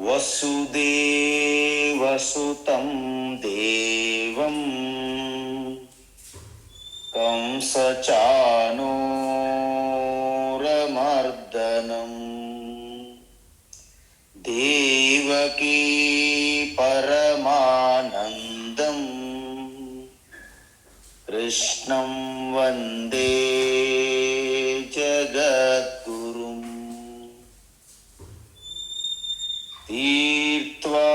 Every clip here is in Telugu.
వసుదేవసుతం దేవం కంసచానూరమర్దనం దేవకీ పరమానందం కృష్ణం వందే జగద్గురుం తీర్త్వా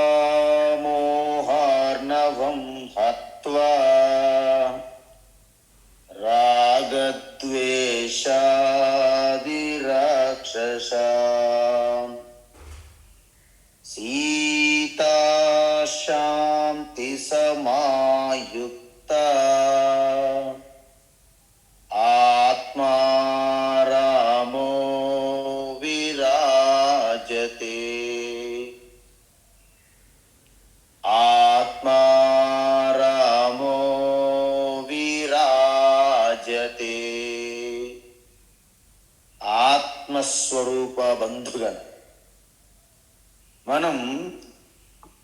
మోహార్ణవం హత్వా రాగద్వేషాదిరాక్షసాం సీతా శాంతి సమాయుక్తా ఆత్మా రామో విరాజతే ఆత్మా రామో విరాజతే. ఆత్మస్వరూప బంధుగణ, మనం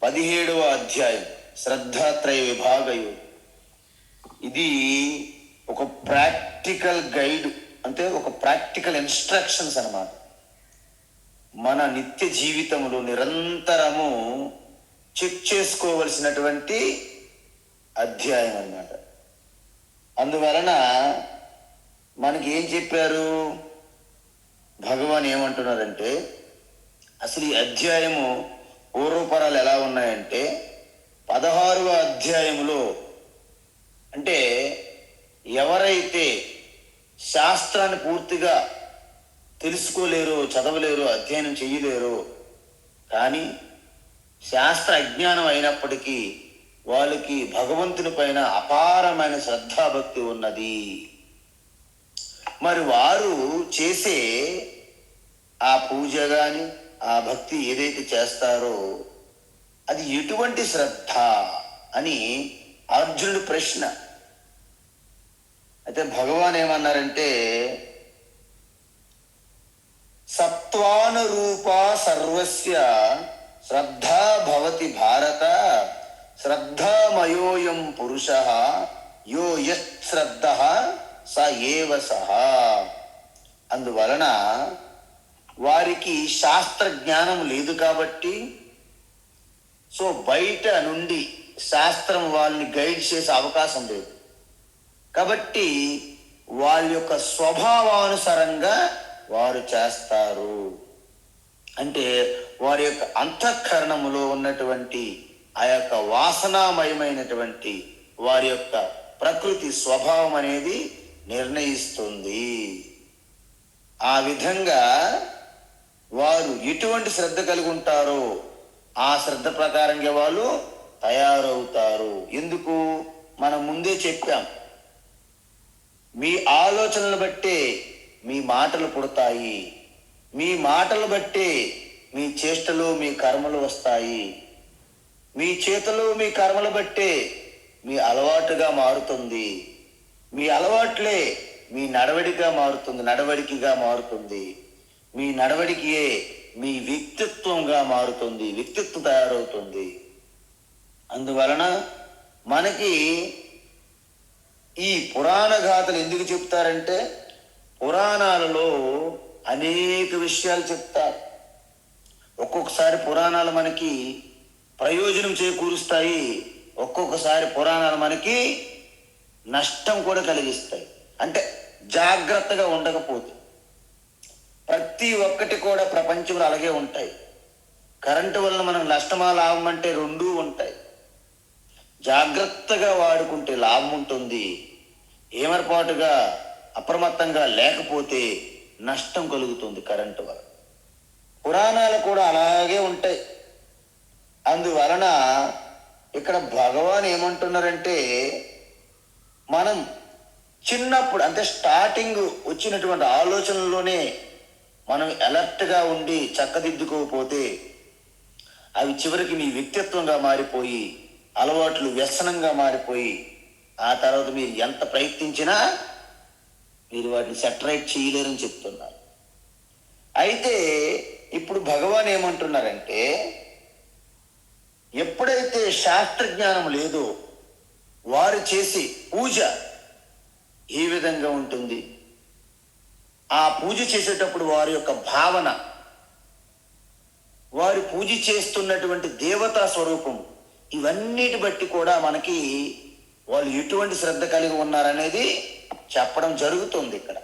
17వ అధ్యాయం శ్రద్ధాత్రయ విభాగయు. ఇది ఒక ప్రాక్టికల్ గైడ్, అంటే ఒక ప్రాక్టికల్ ఇన్స్ట్రక్షన్స్ అన్నమాట. మన నిత్య జీవితంలో నిరంతరము చెక్ చేసుకోవలసినటువంటి అధ్యాయం అన్నమాట. అందువలన మనకి ఏం చెప్పారు, భగవాన్ ఏమంటున్నారంటే, అసలు ఈ అధ్యాయము పూర్వపరాలు ఎలా ఉన్నాయంటే 16వ అధ్యాయములో, అంటే ఎవరైతే శాస్త్రాన్ని పూర్తిగా తెలుసుకోలేరో, చదవలేరో, అధ్యయనం చేయలేరో, కానీ శాస్త్ర అజ్ఞానం అయినప్పటికీ వాళ్ళకి భగవంతుని పైన అపారమైన శ్రద్ధాభక్తి ఉన్నది. మరి వారు చేసే ఆ పూజ కానీ ఆ భక్తి ఏదైతే చేస్తారో అది ఎటువంటి శ్రద్ధ అని అర్జునుడి ప్రశ్న. అయితే భగవాన్ ఏమన్నారంటే, సత్వానురూప సర్వస్య శ్రద్ధా భవతి భారత శ్రద్ధామయోయం పురుషః యో యశ్రద్ధః స ఏవ సహ. అందువలన వారికి శాస్త్ర జ్ఞానం లేదు కాబట్టి, సో బయట నుండి శాస్త్రం వాళ్ళని గైడ్ చేసే అవకాశం లేదు కాబట్టి వాళ్ళ యొక్క స్వభావానుసారంగా వారు చేస్తారు. అంటే వారి యొక్క అంతఃకరణములో ఉన్నటువంటి ఆ యొక్క వాసనామయమైనటువంటి వారి యొక్క ప్రకృతి స్వభావం అనేది నిర్ణయిస్తుంది. ఆ విధంగా వారు ఎటువంటి శ్రద్ధ కలిగి ఉంటారో ఆ శ్రద్ధ ప్రకారంగా వాళ్ళు తయారవుతారు. ఎందుకు, మనం ముందే చెప్పాం, మీ ఆలోచనలు బట్టే మీ మాటలు పుడతాయి, మీ మాటలు బట్టే మీ చేష్టలు మీ కర్మలు వస్తాయి, మీ చేతులు మీ కర్మలు బట్టే మీ అలవాటుగా మారుతుంది, మీ అలవాట్లే మీ నడవడిగా మారుతుంది, నడవడికిగా మారుతుంది, మీ నడవడికే మీ వ్యక్తిత్వంగా మారుతుంది, వ్యక్తిత్వం తయారవుతుంది. అందువలన మనకి ఈ పురాణ గాథలు ఎందుకు చెప్తారంటే, పురాణాలలో అనేక విషయాలు చెప్తారు. ఒక్కొక్కసారి పురాణాలు మనకి ప్రయోజనం చేకూరుస్తాయి, ఒక్కొక్కసారి పురాణాలు మనకి నష్టం కూడా కలిగిస్తాయి. అంటే జాగ్రత్తగా ఉండకపోతే. ప్రతి ఒక్కటి కూడా ప్రపంచంలో అలాగే ఉంటాయి. కరెంటు వలన మనకు నష్టమా లాభం అంటే రెండూ ఉంటాయి. జాగ్రత్తగా వాడుకుంటే లాభం ఉంటుంది, ఏమరపాటుగా అప్రమత్తంగా లేకపోతే నష్టం కలుగుతుంది కరెంటు వలన. పురాణాలు కూడా అలాగే ఉంటాయి. అందువలన ఇక్కడ భగవాన్ ఏమంటున్నారంటే, మనం చిన్నప్పుడు అంటే స్టార్టింగ్ వచ్చినటువంటి ఆలోచనల్లోనే మనం అలర్ట్గా ఉండి చక్కదిద్దుకోకపోతే అవి చివరికి మీ వ్యక్తిత్వంగా మారిపోయి అలవాట్లు వ్యసనంగా మారిపోయి ఆ తర్వాత మీరు ఎంత ప్రయత్నించినా మీరు వాటిని సెటరైట్ చేయలేరని చెప్తున్నారు. అయితే ఇప్పుడు భగవాన్ ఏమంటున్నారంటే, ఎప్పుడైతే శాస్త్రజ్ఞానం లేదో వారు చేసే పూజ ఏ విధంగా ఉంటుంది, ఆ పూజ చేసేటప్పుడు వారి యొక్క భావన, వారు పూజ చేస్తున్నటువంటి దేవతా స్వరూపం, ఇవన్నిటి బట్టి కూడా మనకి వాళ్ళు ఎటువంటి శ్రద్ధ కలిగి ఉన్నారనేది చెప్పడం జరుగుతుంది ఇక్కడ.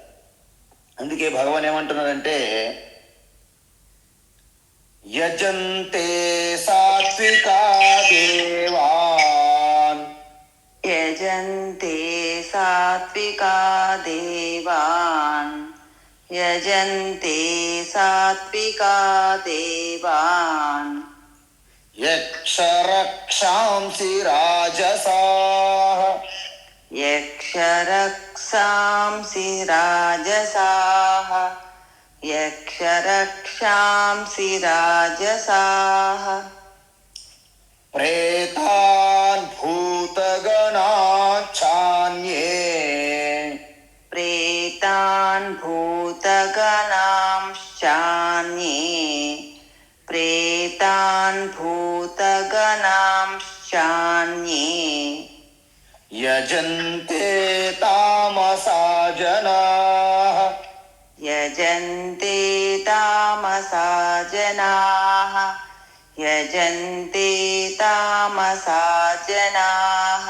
అందుకే భగవాన్ ఏమంటున్నారంటే, యజంతే సాత్వికా దేవాన్, యజంతే సాత్వికా దేవాన్, యజంతే సాత్వికా దేవాన్, యక్షరక్షాంసి రాజసాః, యక్షరక్షాంసి రాజసాః, యక్షరక్షాంసి రాజసాః, ప్రేతాన్ భూతగణాఛాన్యే, ప్రేతాన్ భూతగణాంశ్చాన్యే, ప్రేతాన్ భూతగణాంశ్చాన్యే, యజంతే తామసా జనాః, యజంతే తామసా జనాః, యజంతే తామసా జనాః,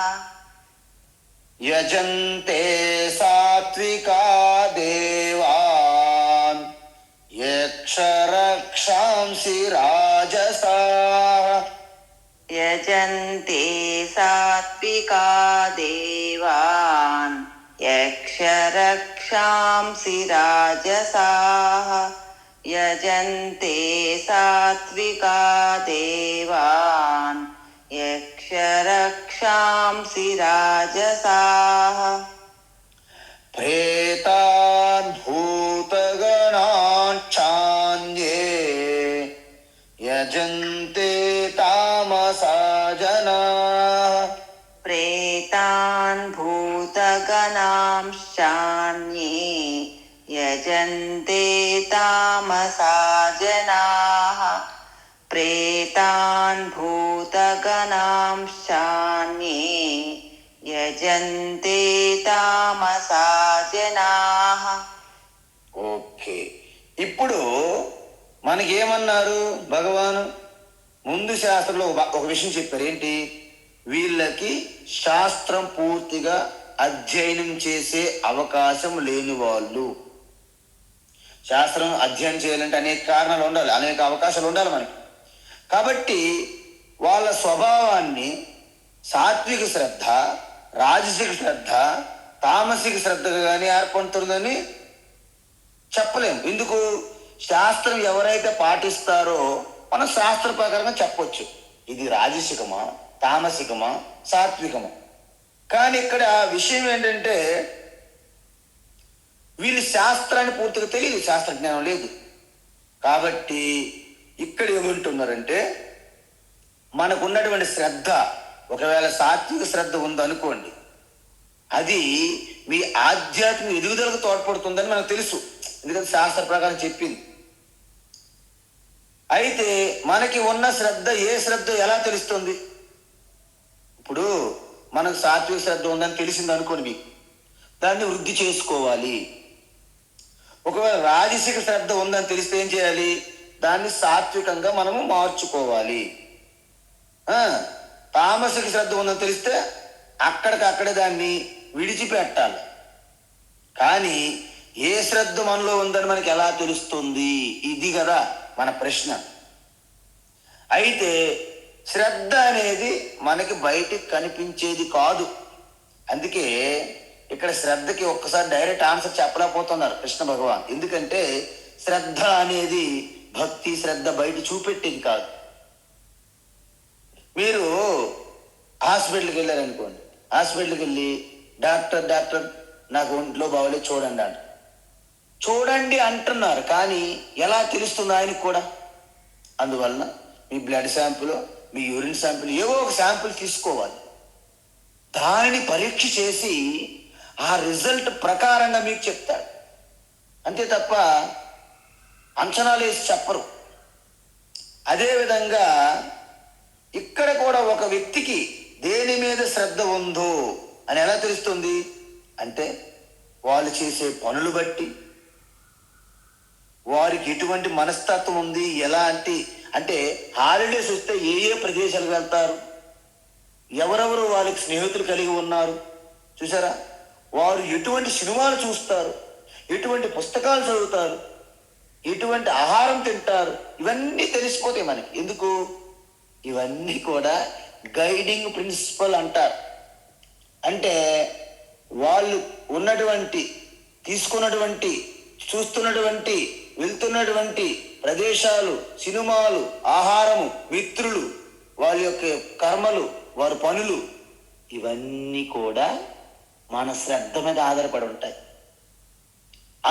యజంతే సాత్వికా దేవాన్, యక్షరక్షాంసి రాజసాః, యజంతే సాత్వికా దేవాన్, యక్షరక్షాంసి రాజసాః, యజంతే సాత్వికా దేవాన్, యక్షరక్షాంసి రాజసాః, ప్రేతాన్ భూతగణాఛాన్యే, యజంతే తామసా జనాః, ప్రేతాన్ భూతగణాంశ్చాన్యే, యజంతే తామసా జనాః, ప్రేతాన్ భూతగణాంశ్చాన్యే, యజంతే తామసా జనాః. ఓకే, ఇప్పుడు మనకేమన్నారు భగవాను? ముందు శాస్త్రంలో ఒక విషయం చెప్పారు. ఏంటి? వీళ్ళకి శాస్త్రం పూర్తిగా అధ్యయనం చేసే అవకాశం లేని వాళ్ళు. శాస్త్రం అధ్యయనం చేయాలంటే అనేక కారణాలు ఉండాలి, అనేక అవకాశాలు ఉండాలి మనకి. కాబట్టి వాళ్ళ స్వభావాన్ని సాత్విక శ్రద్ధ, రాజసిక శ్రద్ధ, తామసిక శ్రద్ధగా కానీ ఏర్పడుతుందని చెప్పలేము. ఎందుకు? శాస్త్రం ఎవరైతే పాటిస్తారో మనం శాస్త్ర ప్రకారంగా చెప్పొచ్చు, ఇది రాజసికమా, తామసికమా, సాత్వికమా. కానీ ఇక్కడ విషయం ఏంటంటే, వీళ్ళు శాస్త్రాన్ని పూర్తిగా తెలియదు, శాస్త్రజ్ఞానం లేదు. కాబట్టి ఇక్కడ ఏమంటున్నారంటే, మనకున్నటువంటి శ్రద్ధ ఒకవేళ సాత్విక శ్రద్ధ ఉందనుకోండి, అది మీ ఆధ్యాత్మిక ఎదుగుదలకు తోడ్పడుతుందని మనకు తెలుసు, ఎందుకంటే శాస్త్ర ప్రకారం చెప్పింది. అయితే మనకి ఉన్న శ్రద్ధ ఏ శ్రద్ధ ఎలా తెలుస్తుంది? ఇప్పుడు మనకు సాత్విక శ్రద్ధ ఉందని తెలిసింది అనుకోండి, మీకు దాన్ని వృద్ధి చేసుకోవాలి. ఒకవేళ రాజసిక శ్రద్ధ ఉందని తెలిస్తే ఏం చేయాలి? దాన్ని సాత్వికంగా మనము మార్చుకోవాలి. తామసిక శ్రద్ధ ఉందని తెలిస్తే అక్కడికక్కడే దాన్ని విడిచిపెట్టాలి. కానీ ఏ శ్రద్ధ మనలో ఉందని మనకి ఎలా తెలుస్తుంది? ఇది కదా మన ప్రశ్న. అయితే శ్రద్ధ అనేది మనకి బయటికి కనిపించేది కాదు. అందుకే ఇక్కడ శ్రద్ధకి ఒక్కసారి డైరెక్ట్ ఆన్సర్ చెప్పలేకపోతున్నారు కృష్ణ భగవాన్. ఎందుకంటే శ్రద్ధ అనేది భక్తి శ్రద్ధ బయట చూపెట్టేది కాదు. మీరు హాస్పిటల్కి వెళ్ళారనుకోండి, హాస్పిటల్కి వెళ్ళి డాక్టర్ నాకు ఒంట్లో బాగోలేదు చూడండి అంట. చూడండి అంటున్నారు, కానీ ఎలా తెలుస్తుంది ఆయనకు కూడా? అందువలన మీ బ్లడ్ శాంపుల్, మీ యూరిన్ శాంపుల్, ఏవో ఒక శాంపుల్ తీసుకోవాలి. దానిని పరీక్ష చేసి ఆ రిజల్ట్ ప్రకారంగా మీకు చెప్తాడు. అంతే తప్ప అంచనాలు వేసి చెప్పరు. అదేవిధంగా ఇక్కడ కూడా ఒక వ్యక్తికి దేని మీద శ్రద్ధ ఉందో అని ఎలా తెలుస్తుంది అంటే వాళ్ళు చేసే పనులు బట్టి, వారికి ఎటువంటి మనస్తత్వం ఉంది, ఎలాంటి అంటే హాలిడేస్ వస్తే ఏ ఏ ప్రదేశాలకు వెళ్తారు, ఎవరెవరు వాళ్ళకి స్నేహితులు కలిగి ఉన్నారు చూసారా, వారు ఎటువంటి సినిమాలు చూస్తారు, ఎటువంటి పుస్తకాలు చదువుతారు, ఎటువంటి ఆహారం తింటారు, ఇవన్నీ తెలిసిపోతాయి మనకి. ఎందుకు? ఇవన్నీ కూడా గైడింగ్ ప్రిన్సిపల్ అంటారు. అంటే వాళ్ళు ఉన్నటువంటి, తీసుకున్నటువంటి, చూస్తున్నటువంటి, వెళ్తున్నటువంటి ప్రదేశాలు, సినిమాలు, ఆహారము, మిత్రులు, వాళ్ళ యొక్క కర్మలు, వారి పనులు, ఇవన్నీ కూడా మన శ్రద్ధ మీద ఆధారపడి ఉంటాయి.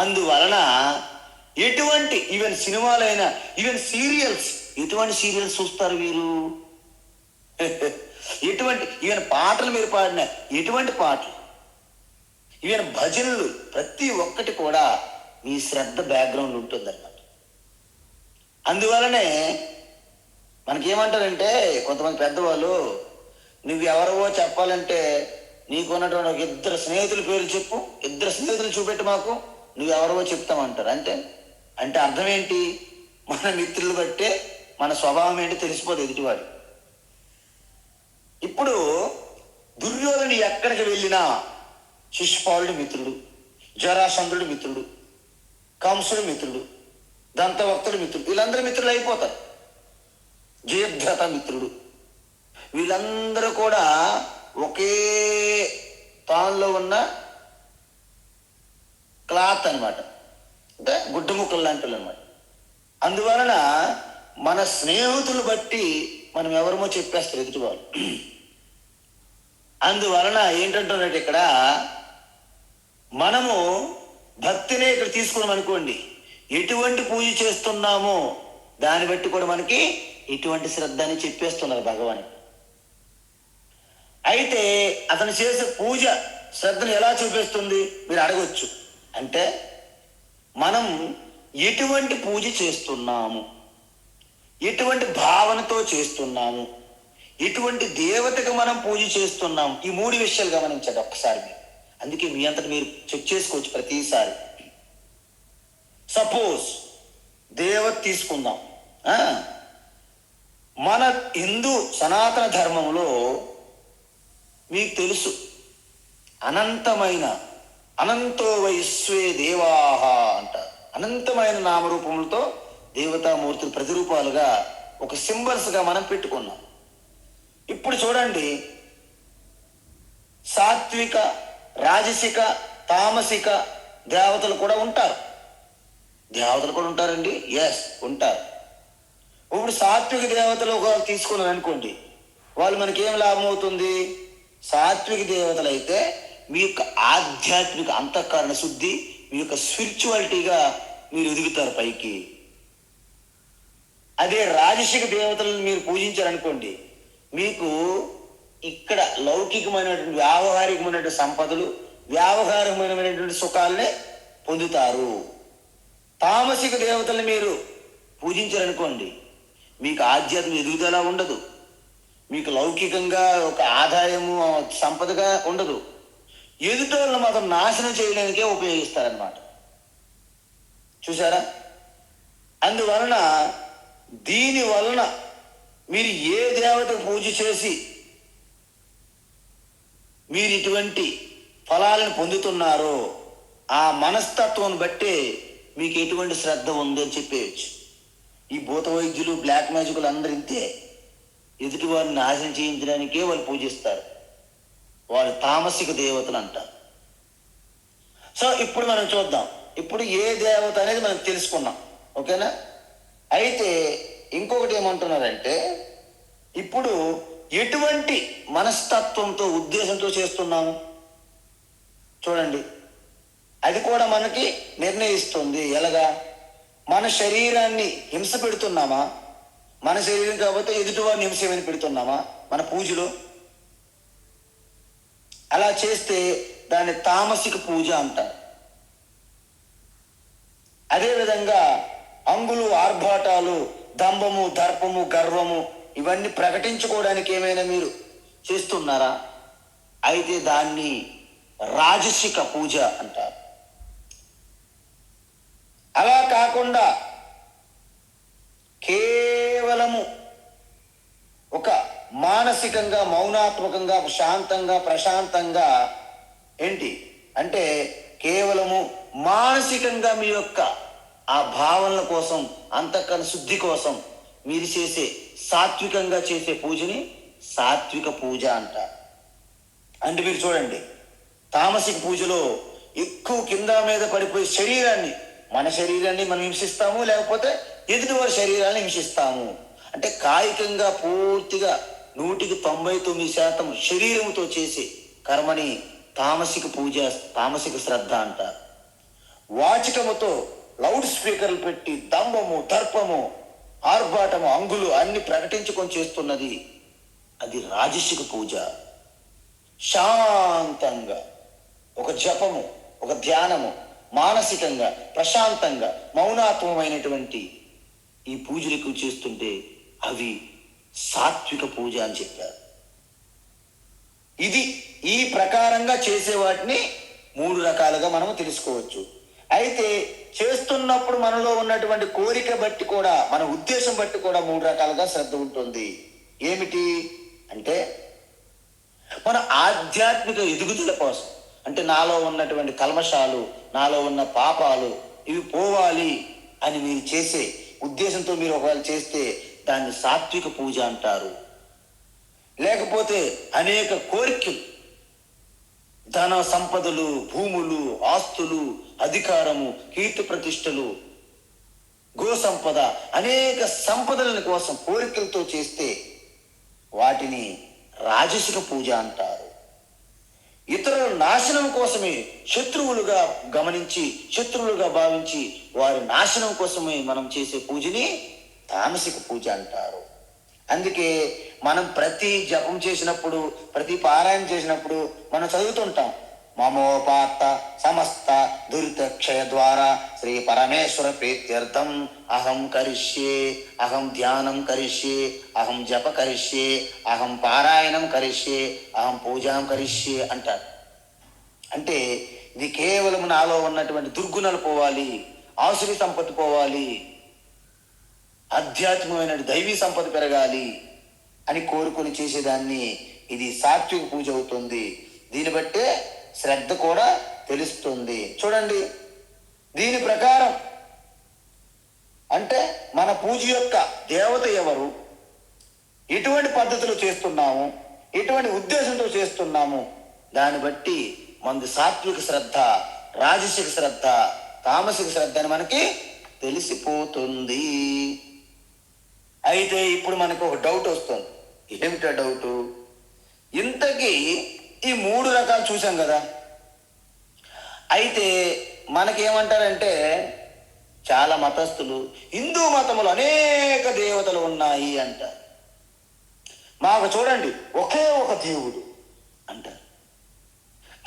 అందువలన ఎటువంటి ఈవెన్ సినిమాలైనా, ఈవెన్ సీరియల్స్, ఎటువంటి సీరియల్స్ చూస్తారు వీరు, ఎటువంటి ఈవెన్ పాటలు మీరు పాడిన ఎటువంటి పాటలు, ఈవెన్ భజనలు, ప్రతి ఒక్కటి కూడా మీ శ్రద్ధ బ్యాక్గ్రౌండ్ ఉంటుందన్నమాట. అందువలనే మనకేమంటారంటే కొంతమంది పెద్దవాళ్ళు, నువ్వు ఎవరవో చెప్పాలంటే నీకున్నటువంటి ఒక ఇద్దరు స్నేహితుల పేర్లు చెప్పు, ఇద్దరు స్నేహితులు చూపెట్టి మాకు, నువ్వెవరవో చెప్తామంటారు. అంటే అర్థం ఏంటి? మన మిత్రులు బట్టే మన స్వభావం ఏంటి తెలిసిపోతుంది ఎదుటివాడు. ఇప్పుడు దుర్యోధను ఎక్కడికి వెళ్ళినా శిశుపాలుడు మిత్రుడు, జరాసంధుడు మిత్రుడు, కంసుడు మిత్రుడు, దంతవక్తుడు మిత్రుడు, వీళ్ళందరూ మిత్రులు అయిపోతారు. జయద్రథ మిత్రుడు, వీళ్ళందరూ కూడా ఒకే తానులో ఉన్న క్లాత్ అనమాట, అంటే గుడ్డ ముక్కలు లాంటి వాళ్ళు అనమాట. అందువలన మన స్నేహితులు బట్టి మనం ఎవరమో చెప్పేస్తారు ఎదుటి వాళ్ళు. అందువలన ఏంటంటున్నట్టు ఇక్కడ మనము భక్తినే ఇక్కడ తీసుకున్నాం అనుకోండి, ఎటువంటి పూజ చేస్తున్నామో దాన్ని బట్టి కూడా మనకి ఎటువంటి శ్రద్ధ అని చెప్పేస్తున్నారు భగవాన్. అయితే అతను చేసే పూజ శ్రద్ధను ఎలా చూపిస్తుంది మీరు అడగొచ్చు. అంటే మనం ఎటువంటి పూజ చేస్తున్నాము, ఎటువంటి భావనతో చేస్తున్నాము, ఎటువంటి దేవతకు మనం పూజ చేస్తున్నాము, ఈ మూడు విషయాలు గమనించండి ఒక్కసారి మీరు. అందుకే మీ అంతటి మీరు చెక్ చేసుకోవచ్చు ప్రతిసారి. సపోజ్ దేవత తీసుకుందాం. మన హిందూ సనాతన ధర్మంలో మీకు తెలుసు, అనంతో వైశ్వే దేవాహ అంటారు. అనంతమైన నామరూపములతో దేవతామూర్తులు ప్రతిరూపాలుగా ఒక సింబల్స్గా మనం పెట్టుకున్నాం. ఇప్పుడు చూడండి, సాత్విక, రాజసిక, తామసిక దేవతలు కూడా ఉంటారు. ఉంటారండి, ఎస్ ఉంటారు. ఇప్పుడు సాత్విక దేవతలు ఒకవేళ తీసుకున్నారు అనుకోండి, వాళ్ళు మనకేం లాభం అవుతుంది? సాత్విక దేవతలు అయితే మీ యొక్క ఆధ్యాత్మిక అంతఃకరణ శుద్ధి, మీ యొక్క స్పిరిచువాలిటీగా మీరు ఎదుగుతారు పైకి. అదే రాజసిక దేవతలను మీరు పూజించారనుకోండి, మీకు ఇక్కడ లౌకికమైనటువంటి వ్యావహారికమైనటువంటి సంపదలు, వ్యావహారికమైనటువంటి సుఖాలనే పొందుతారు. తామసిక దేవతల్ని మీరు పూజించారనుకోండి, మీకు ఆధ్యాత్మిక ఎదుగుదల ఉండదు, మీకు లౌకికంగా ఒక ఆదాయము సంపదగా ఉండదు. ఎదుటోళ్ళని మాత్రం నాశనం చేయడానికే ఉపయోగిస్తారనమాట. చూసారా? అందువలన దీని వలన మీరు ఏ దేవతకు పూజ చేసి మీరు ఇటువంటి ఫలాలను పొందుతున్నారో ఆ మనస్తత్వం బట్టే మీకు ఎటువంటి శ్రద్ధ ఉందని చెప్పేయచ్చు. ఈ భూత వైద్యులు, బ్లాక్ మ్యాజికులు అందరూ ఇంతే, ఎదుటి వారిని నాశనం చేయించడానికే వాళ్ళు పూజిస్తారు. వాళ్ళు తామసిక దేవతలు అంటారు. సో ఇప్పుడు మనం చూద్దాం, ఇప్పుడు ఏ దేవత అనేది మనం తెలుసుకున్నాం, ఓకేనా? అయితే ఇంకొకటి ఏమంటున్నారంటే, ఇప్పుడు ఎటువంటి మనస్తత్వంతో, ఉద్దేశంతో చేస్తున్నాము చూడండి, అది కూడా మనకి నిర్ణయిస్తుంది. ఎలాగా? మన శరీరాన్ని హింస పెడుతున్నామా? మన శరీరం కాకపోతే ఎదుటివారిని హింస ఏమైనా పెడుతున్నామా మన పూజలో? అలా చేస్తే దాన్ని తామసిక పూజ అంటారు. అదేవిధంగా అంగులు, ఆర్భాటాలు, దంభము, దర్పము, గర్వము ఇవన్నీ ప్రకటించుకోవడానికి ఏమైనా మీరు చేస్తున్నారా? అయితే దాన్ని రాజసిక పూజ అంటారు. అలా కాకుండా కేవలము ఒక మానసికంగా, మౌనాత్మకంగా, శాంతంగా, ప్రశాంతంగా ఏంటి అంటే కేవలము మానసికంగా మీ యొక్క ఆ భావనల కోసం, అంతఃకరణ శుద్ధి కోసం మీరు చేసే సాత్వికంగా చేసే పూజని సాత్విక పూజ అంటారు. అంటే మీరు చూడండి, తామసిక పూజలో ఎక్కువ కింద మీద పడిపోయి మన శరీరాన్ని మనం హింసిస్తాము, లేకపోతే ఎదుటివారి శరీరాన్ని హింసిస్తాము. అంటే కాయికంగా పూర్తిగా 99% శరీరముతో చేసే కర్మని తామసిక పూజ, తామసిక శ్రద్ధ అంటారు. వాచికముతో లౌడ్ స్పీకర్లు పెట్టి దంభము, దర్పము, ఆర్భాటము, అంగులు అన్ని ప్రకటించుకొని చేస్తున్నది అది రాజసిక పూజ. శాంతంగా ఒక జపము, ఒక ధ్యానము, మానసికంగా ప్రశాంతంగా మౌనాత్మమైనటువంటి ఈ పూజలు ఎక్కువ చేస్తుంటే అవి సాత్విక పూజ అని చెప్పారు. ఇది ఈ ప్రకారంగా చేసే వాటిని 3 రకాలుగా మనము తెలుసుకోవచ్చు. అయితే చేస్తున్నప్పుడు మనలో ఉన్నటువంటి కోరిక బట్టి కూడా, మన ఉద్దేశం బట్టి కూడా 3 రకాలుగా శ్రద్ధ ఉంటుంది. ఏమిటి అంటే మన ఆధ్యాత్మిక ఎదుగుదల కోసం, అంటే నాలో ఉన్నటువంటి కల్మషాలు, నాలో ఉన్న పాపాలు ఇవి పోవాలి అని మీరు చేసే ఉద్దేశంతో మీరు ఒకవేళ చేస్తే దాన్ని సాత్విక పూజ అంటారు. లేకపోతే అనేక కోరికలు, ధన సంపదలు, భూములు, ఆస్తులు, అధికారము, కీర్తి ప్రతిష్టలు, గో సంపద, అనేక సంపదల కోసం కోరికలతో చేస్తే వాటిని రాజసిక పూజ అంటారు. ఇతరుల నాశనం కోసమే శత్రువులుగా గమనించి, శత్రువులుగా భావించి వారి నాశనం కోసమే మనం చేసే పూజని తామసిక పూజ అంటారు. అందుకే మనం ప్రతి జపం చేసినప్పుడు, ప్రతి పారాయణ చేసినప్పుడు మనం చదువుతుంటాం, మమోపాత్త సమస్త దురితక్షయ ద్వారా శ్రీ పరమేశ్వర ప్రీత్యర్థం అహం కరిష్యే, అహం ధ్యానం కరిష్యే, అహం జప కరిష్యే, అహం పారాయణం కరిష్యే, అహం పూజాం కరిష్యే అంటారు. అంటే ఇది కేవలం నాలో ఉన్నటువంటి దుర్గుణాలు పోవాలి, ఆసురి సంపత్తి పోవాలి, ఆధ్యాత్మికమైన దైవీ సంపద పెరగాలి అని కోరుకొని చేసేదాన్ని ఇది సాత్విక పూజ అవుతుంది. దీన్ని బట్టే శ్రద్ధ కూడా తెలుస్తుంది. చూడండి, దీని ప్రకారం అంటే మన పూజ యొక్క దేవత ఎవరు, ఎటువంటి పద్ధతిలో చేస్తున్నాము, ఎటువంటి ఉద్దేశంతో చేస్తున్నాము, దాన్ని బట్టి మనది సాత్విక శ్రద్ధ, రాజసిక శ్రద్ధ, తామసిక శ్రద్ధ అని మనకి తెలిసిపోతుంది. అయితే ఇప్పుడు మనకు ఒక డౌట్ వస్తుంది. ఏమిటా డౌటు? ఇంతకీ ఈ 3 రకాలు చూసాం కదా. అయితే మనకేమంటారంటే చాలా మతస్థులు హిందూ మతములు అనేక దేవతలు ఉన్నాయి అంటారు. మాకు చూడండి ఒకే ఒక దేవుడు అంటారు.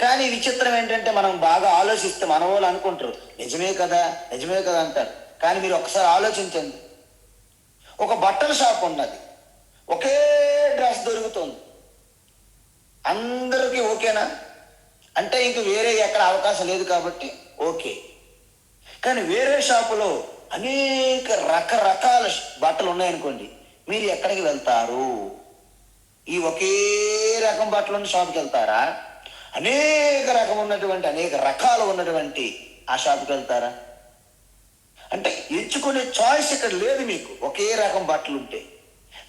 కానీ విచిత్రం ఏంటంటే మనం బాగా ఆలోచిస్తే మన వాళ్ళు అనుకుంటారు నిజమే కదా, నిజమే కదా అంటారు. కానీ మీరు ఒకసారి ఆలోచించండి, ఒక బట్టల షాప్ ఉన్నది, ఒకే డ్రెస్ దొరుకుతుంది, అందరికీ ఓకేనా అంటే ఇంక వేరే ఎక్కడ అవకాశం లేదు కాబట్టి ఓకే. కానీ వేరే షాపులో అనేక రకరకాల బట్టలు ఉన్నాయనుకోండి, మీరు ఎక్కడికి వెళ్తారు? ఈ ఒకే రకం బట్టలు ఉన్న షాప్కి వెళ్తారా? అనేక రకాలు ఉన్నటువంటి ఆ షాప్కి వెళ్తారా? అంటే ఎంచుకునే చాయిస్ ఇక్కడ లేదు మీకు. ఒకే రకం బట్టలు ఉంటే,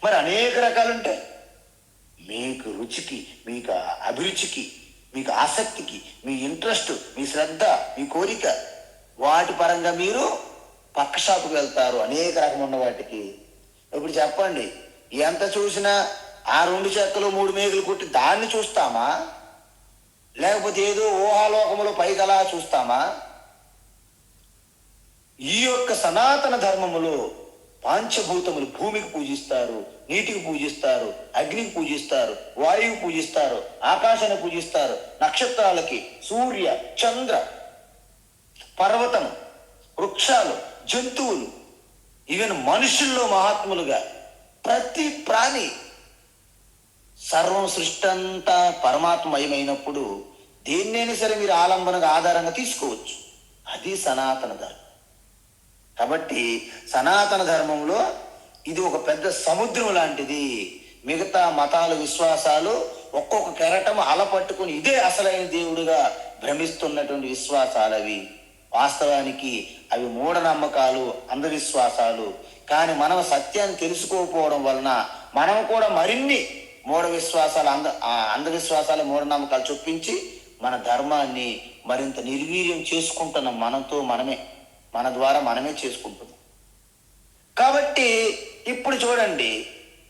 మరి అనేక రకాలు ఉంటాయి. మీకు రుచికి, మీకు అభిరుచికి, మీకు ఆసక్తికి, మీ ఇంట్రెస్ట్, మీ శ్రద్ధ, మీ కోరిక, వాటి పరంగా మీరు పక్క షాపుకి వెళ్తారు అనేక రకం ఉన్న వాటికి. ఇప్పుడు చెప్పండి, ఎంత చూసినా ఆ 2 చెక్కలు 3 మేకులు కొట్టి దాన్ని చూస్తామా, లేకపోతే ఏదో ఊహాలోకములో పైకలా చూస్తామా? ఈ యొక్క సనాతన ధర్మములో పాంచభూతములు భూమికి పూజిస్తారు, నీటికి పూజిస్తారు, అగ్నికి పూజిస్తారు, వాయువు పూజిస్తారు, ఆకాశాన్ని పూజిస్తారు, నక్షత్రాలకి, సూర్య చంద్ర పర్వతం, వృక్షాలు, జంతువులు, ఈవెన్ మనుషుల్లో మహాత్ములుగా ప్రతి ప్రాణి, సర్వం సృష్టి అంతా పరమాత్మయమైనప్పుడు దేన్నైనా సరే మీరు ఆలంబనగా ఆధారంగా తీసుకోవచ్చు. అది సనాతన ధర్మం. కాబట్టి సనాతన ధర్మంలో ఇది ఒక పెద్ద సముద్రం లాంటిది. మిగతా మతాలు, విశ్వాసాలు ఒక్కొక్క కెరటం అలపట్టుకుని ఇదే అసలైన దేవుడిగా భ్రమిస్తున్నటువంటి విశ్వాసాలు అవి. వాస్తవానికి అవి మూఢనమ్మకాలు, అంధవిశ్వాసాలు. కానీ మనం సత్యాన్ని తెలుసుకోకపోవడం వలన మనం కూడా మరిన్ని మూఢ విశ్వాసాలు, అంధవిశ్వాసాలు, మూఢనమ్మకాలు చొప్పించి మన ధర్మాన్ని మరింత నిర్వీర్యం చేసుకుంటున్నాం. మన ద్వారా మనమే చేసుకుంటున్నాం. కాబట్టి ఇప్పుడు చూడండి,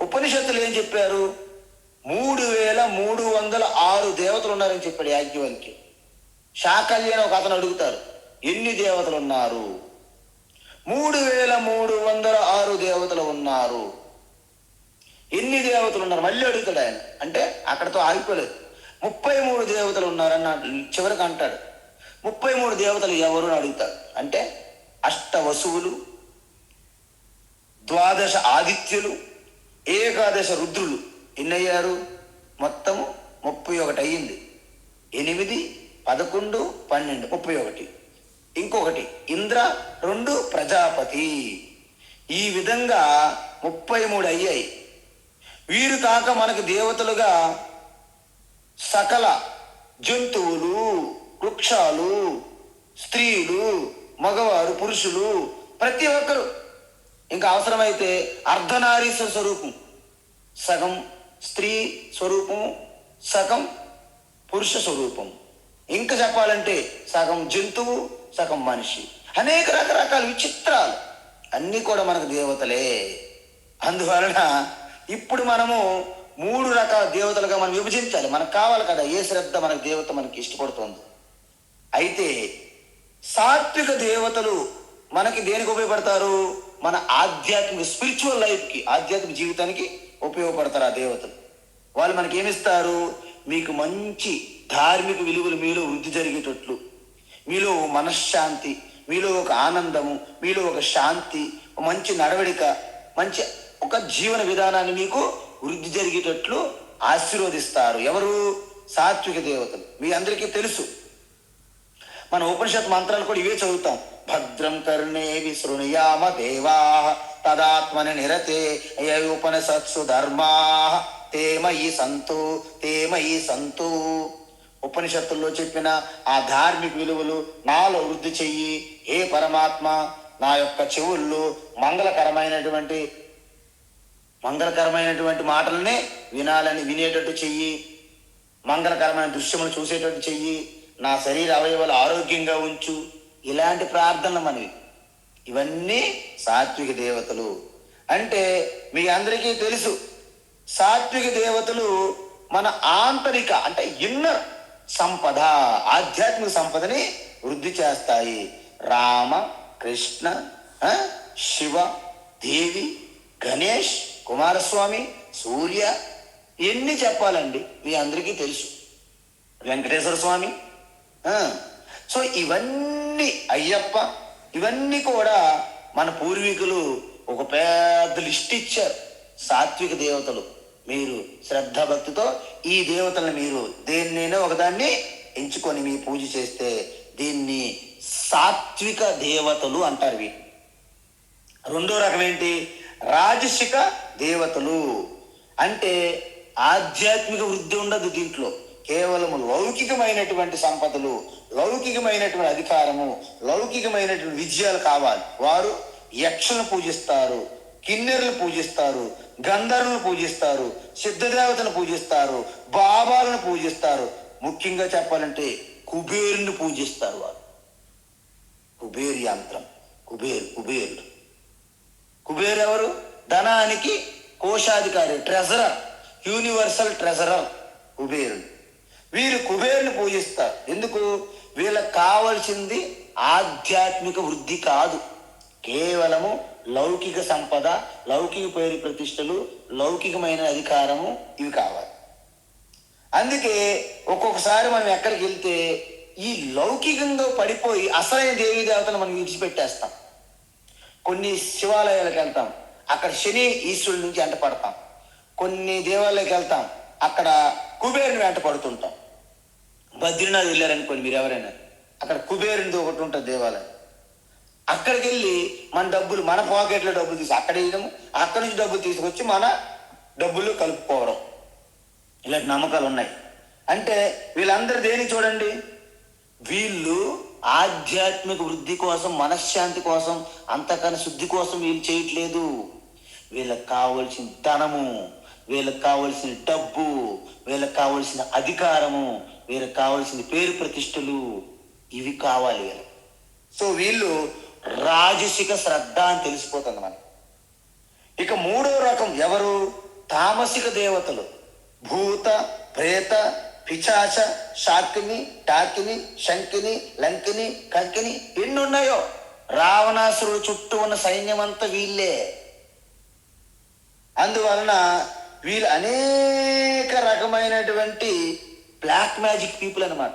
ఉపనిషత్తులు ఏం చెప్పారు? 3306 దేవతలు ఉన్నారని చెప్పాడు యాజ్ఞవల్క్య. శాకల్య అని ఒక అతను అడుగుతారు, ఎన్ని దేవతలు ఉన్నారు? 3306 దేవతలు ఉన్నారు. ఎన్ని దేవతలు ఉన్నారు మళ్ళీ అడుగుతాడు ఆయన. అంటే అక్కడతో ఆగిపోలేదు. 33 దేవతలు ఉన్నారని చివరికి అంటాడు. 33 దేవతలు ఎవరు అని అడుగుతాడు. అంటే 8 వసువులు, 12 ఆదిత్యులు, 11 రుద్రులు. ఎన్నయ్యారు? మొత్తము 31 అయ్యింది. 8, 11, 12, 31. ఇంకొకటి ఇంద్ర, 2 ప్రజాపతి. ఈ విధంగా 33 అయ్యాయి. వీరు కాక మనకు దేవతలుగా సకల జంతువులు, వృక్షాలు, స్త్రీలు, మగవారు, పురుషులు, ప్రతి ఒక్కరు. ఇంకా అవసరమైతే అర్ధనారీశ్వర స్వరూపం, సగం స్త్రీ స్వరూపము, సగం పురుష స్వరూపం. ఇంకా చెప్పాలంటే సగం జంతువు, సగం మనిషి. అనేక రకరకాల విచిత్రాలు అన్నీ కూడా మనకు దేవతలే. అందువలన ఇప్పుడు మనము 3 రకాల దేవతలుగా మనం విభజించాలి. మనకు కావాలి కదా ఏ శ్రద్ధ మనకు దేవత మనకి ఇష్టపడుతుంది. అయితే సాత్విక దేవతలు మనకి దేనికి ఉపయోగపడతారు? మన ఆధ్యాత్మిక స్పిరిచువల్ లైఫ్కి, ఆధ్యాత్మిక జీవితానికి ఉపయోగపడతారు ఆ దేవతలు. వాళ్ళు మనకి ఏమిస్తారు? మీకు మంచి ధార్మిక విలువలు మీలో వృద్ధి జరిగేటట్లు, మీలో మనశ్శాంతి, మీలో ఒక ఆనందము, మీలో ఒక శాంతి, మంచి నడవడిక, మంచి ఒక జీవన విధానాన్ని మీకు వృద్ధి జరిగేటట్లు ఆశీర్వదిస్తారు. ఎవరు? సాత్విక దేవతలు. మీ అందరికీ తెలుసు, మన ఉపనిషత్ మంత్రాలు కూడా ఇవే చదువుతాం. భద్రం కర్ణేభి శృణుయామ దేవా తదాత్మని నిరతే ఉపనిషత్సు ధర్మా తేమయి సంతు. ఉపనిషత్తుల్లో చెప్పిన ఆ ధార్మిక విలువలు నాలో వృద్ధి చెయ్యి. ఏ పరమాత్మ, నా యొక్క చెవుల్లో మంగళకరమైనటువంటి మాటలనే వినేటట్టు చెయ్యి. మంగళకరమైన దృశ్యములు చూసేటట్టు చెయ్యి. నా శరీర అవయవాలు ఆరోగ్యంగా ఉంచు. ఇలాంటి ప్రార్థనలు మనవి. ఇవన్నీ సాత్విక దేవతలు. అంటే మీ అందరికీ తెలుసు, సాత్విక దేవతలు మన ఆంతరిక అంటే ఇన్నర్ సంపద, ఆధ్యాత్మిక సంపదని వృద్ధి చేస్తాయి. రామ, కృష్ణ, శివ, దేవి, గణేష్, కుమారస్వామి, సూర్య, ఎన్ని చెప్పాలండి మీ అందరికీ తెలుసు. వెంకటేశ్వర స్వామి. సో ఇవన్నీ, అయ్యప్ప, ఇవన్నీ కూడా మన పూర్వీకులు ఒక పెద్ద లిస్ట్ ఇచ్చారు. సాత్విక దేవతలు. మీరు శ్రద్ధాభక్తితో ఈ దేవతలను మీరు దేన్నైనా ఒకదాన్ని ఎంచుకొని మీ పూజ చేస్తే దీన్ని సాత్విక దేవతలు అంటారు. వీటి రెండో రకం ఏంటి? రాజసిక దేవతలు. అంటే ఆధ్యాత్మిక వృద్ధి ఉండదు దీంట్లో. కేవలం లౌకికమైనటువంటి సంపదలు, లౌకికమైనటువంటి అధికారము, లౌకికమైనటువంటి విజయాలు కావాలి. వారు యక్షులను పూజిస్తారు, కిన్నెరులను పూజిస్తారు, గంధర్వులను పూజిస్తారు, సిద్ధదేవతను పూజిస్తారు, బాబాలను పూజిస్తారు. ముఖ్యంగా చెప్పాలంటే కుబేరుని పూజిస్తారు. వారు కుబేరు యంత్రం, కుబేరుడు. కుబేరు ఎవరు? ధనానికి కోశాధికారి, ట్రెజరర్, యూనివర్సల్ ట్రెజరర్ కుబేరుడు. వీరు కుబేరుని పూజిస్తారు. ఎందుకు? వీళ్ళకి కావలసింది ఆధ్యాత్మిక వృద్ధి కాదు, కేవలము లౌకిక సంపద, లౌకిక పేరు ప్రతిష్టలు, లౌకికమైన అధికారము, ఇవి కావాలి. అందుకే ఒక్కొక్కసారి మనం ఎక్కడికి వెళ్తే ఈ లౌకికంగా పడిపోయి అసలైన దేవీ దేవతలు మనం విడిచిపెట్టేస్తాం. కొన్ని శివాలయాలకు వెళ్తాం, అక్కడ శని ఈశ్వరుడి నుంచి వెంట పడతాం. కొన్ని దేవాలయాలకు వెళ్తాం, అక్కడ కుబేరుని వెంట పడుతుంటాం. బద్రీనాథ్ వెళ్ళారనుకోండి మీరు ఎవరైనా, అక్కడ కుబేరునిది ఒకటి ఉంటుంది దేవాలయం. అక్కడికి వెళ్ళి మన డబ్బులు, మన పాకెట్లో డబ్బులు తీసి అక్కడ వేయడము, అక్కడి నుంచి డబ్బులు తీసుకొచ్చి మన డబ్బులు కలుపుకోవడం, ఇలాంటి నమ్మకాలు ఉన్నాయి. అంటే వీళ్ళందరూ దేని చూడండి, వీళ్ళు ఆధ్యాత్మిక వృద్ధి కోసం, మనశ్శాంతి కోసం, అంతకన్నా శుద్ధి కోసం వీళ్ళు చేయట్లేదు. వీళ్ళకి కావలసిన ధనము, వీళ్ళకి కావలసిన డబ్బు, వీళ్ళకి కావలసిన అధికారము, వీళ్ళకి కావలసిన పేరు ప్రతిష్టలు, ఇవి కావాలి వీళ్ళకి. సో వీళ్ళు రాజసిక శ్రద్ధ అని తెలిసిపోతుంది మనకి. ఇక మూడో రకం ఎవరు? తామసిక దేవతలు. భూత, ప్రేత, పిశాచ, శాకిని, టాకిని, శంకిని, లంకిని, కంకిని, ఎన్ని ఉన్నాయో. రావణాసురుడు చుట్టూ ఉన్న సైన్యం అంతా వీళ్ళే. అందువలన వీళ్ళు అనేక రకమైనటువంటి బ్లాక్ మ్యాజిక్ పీపుల్ అనమాట.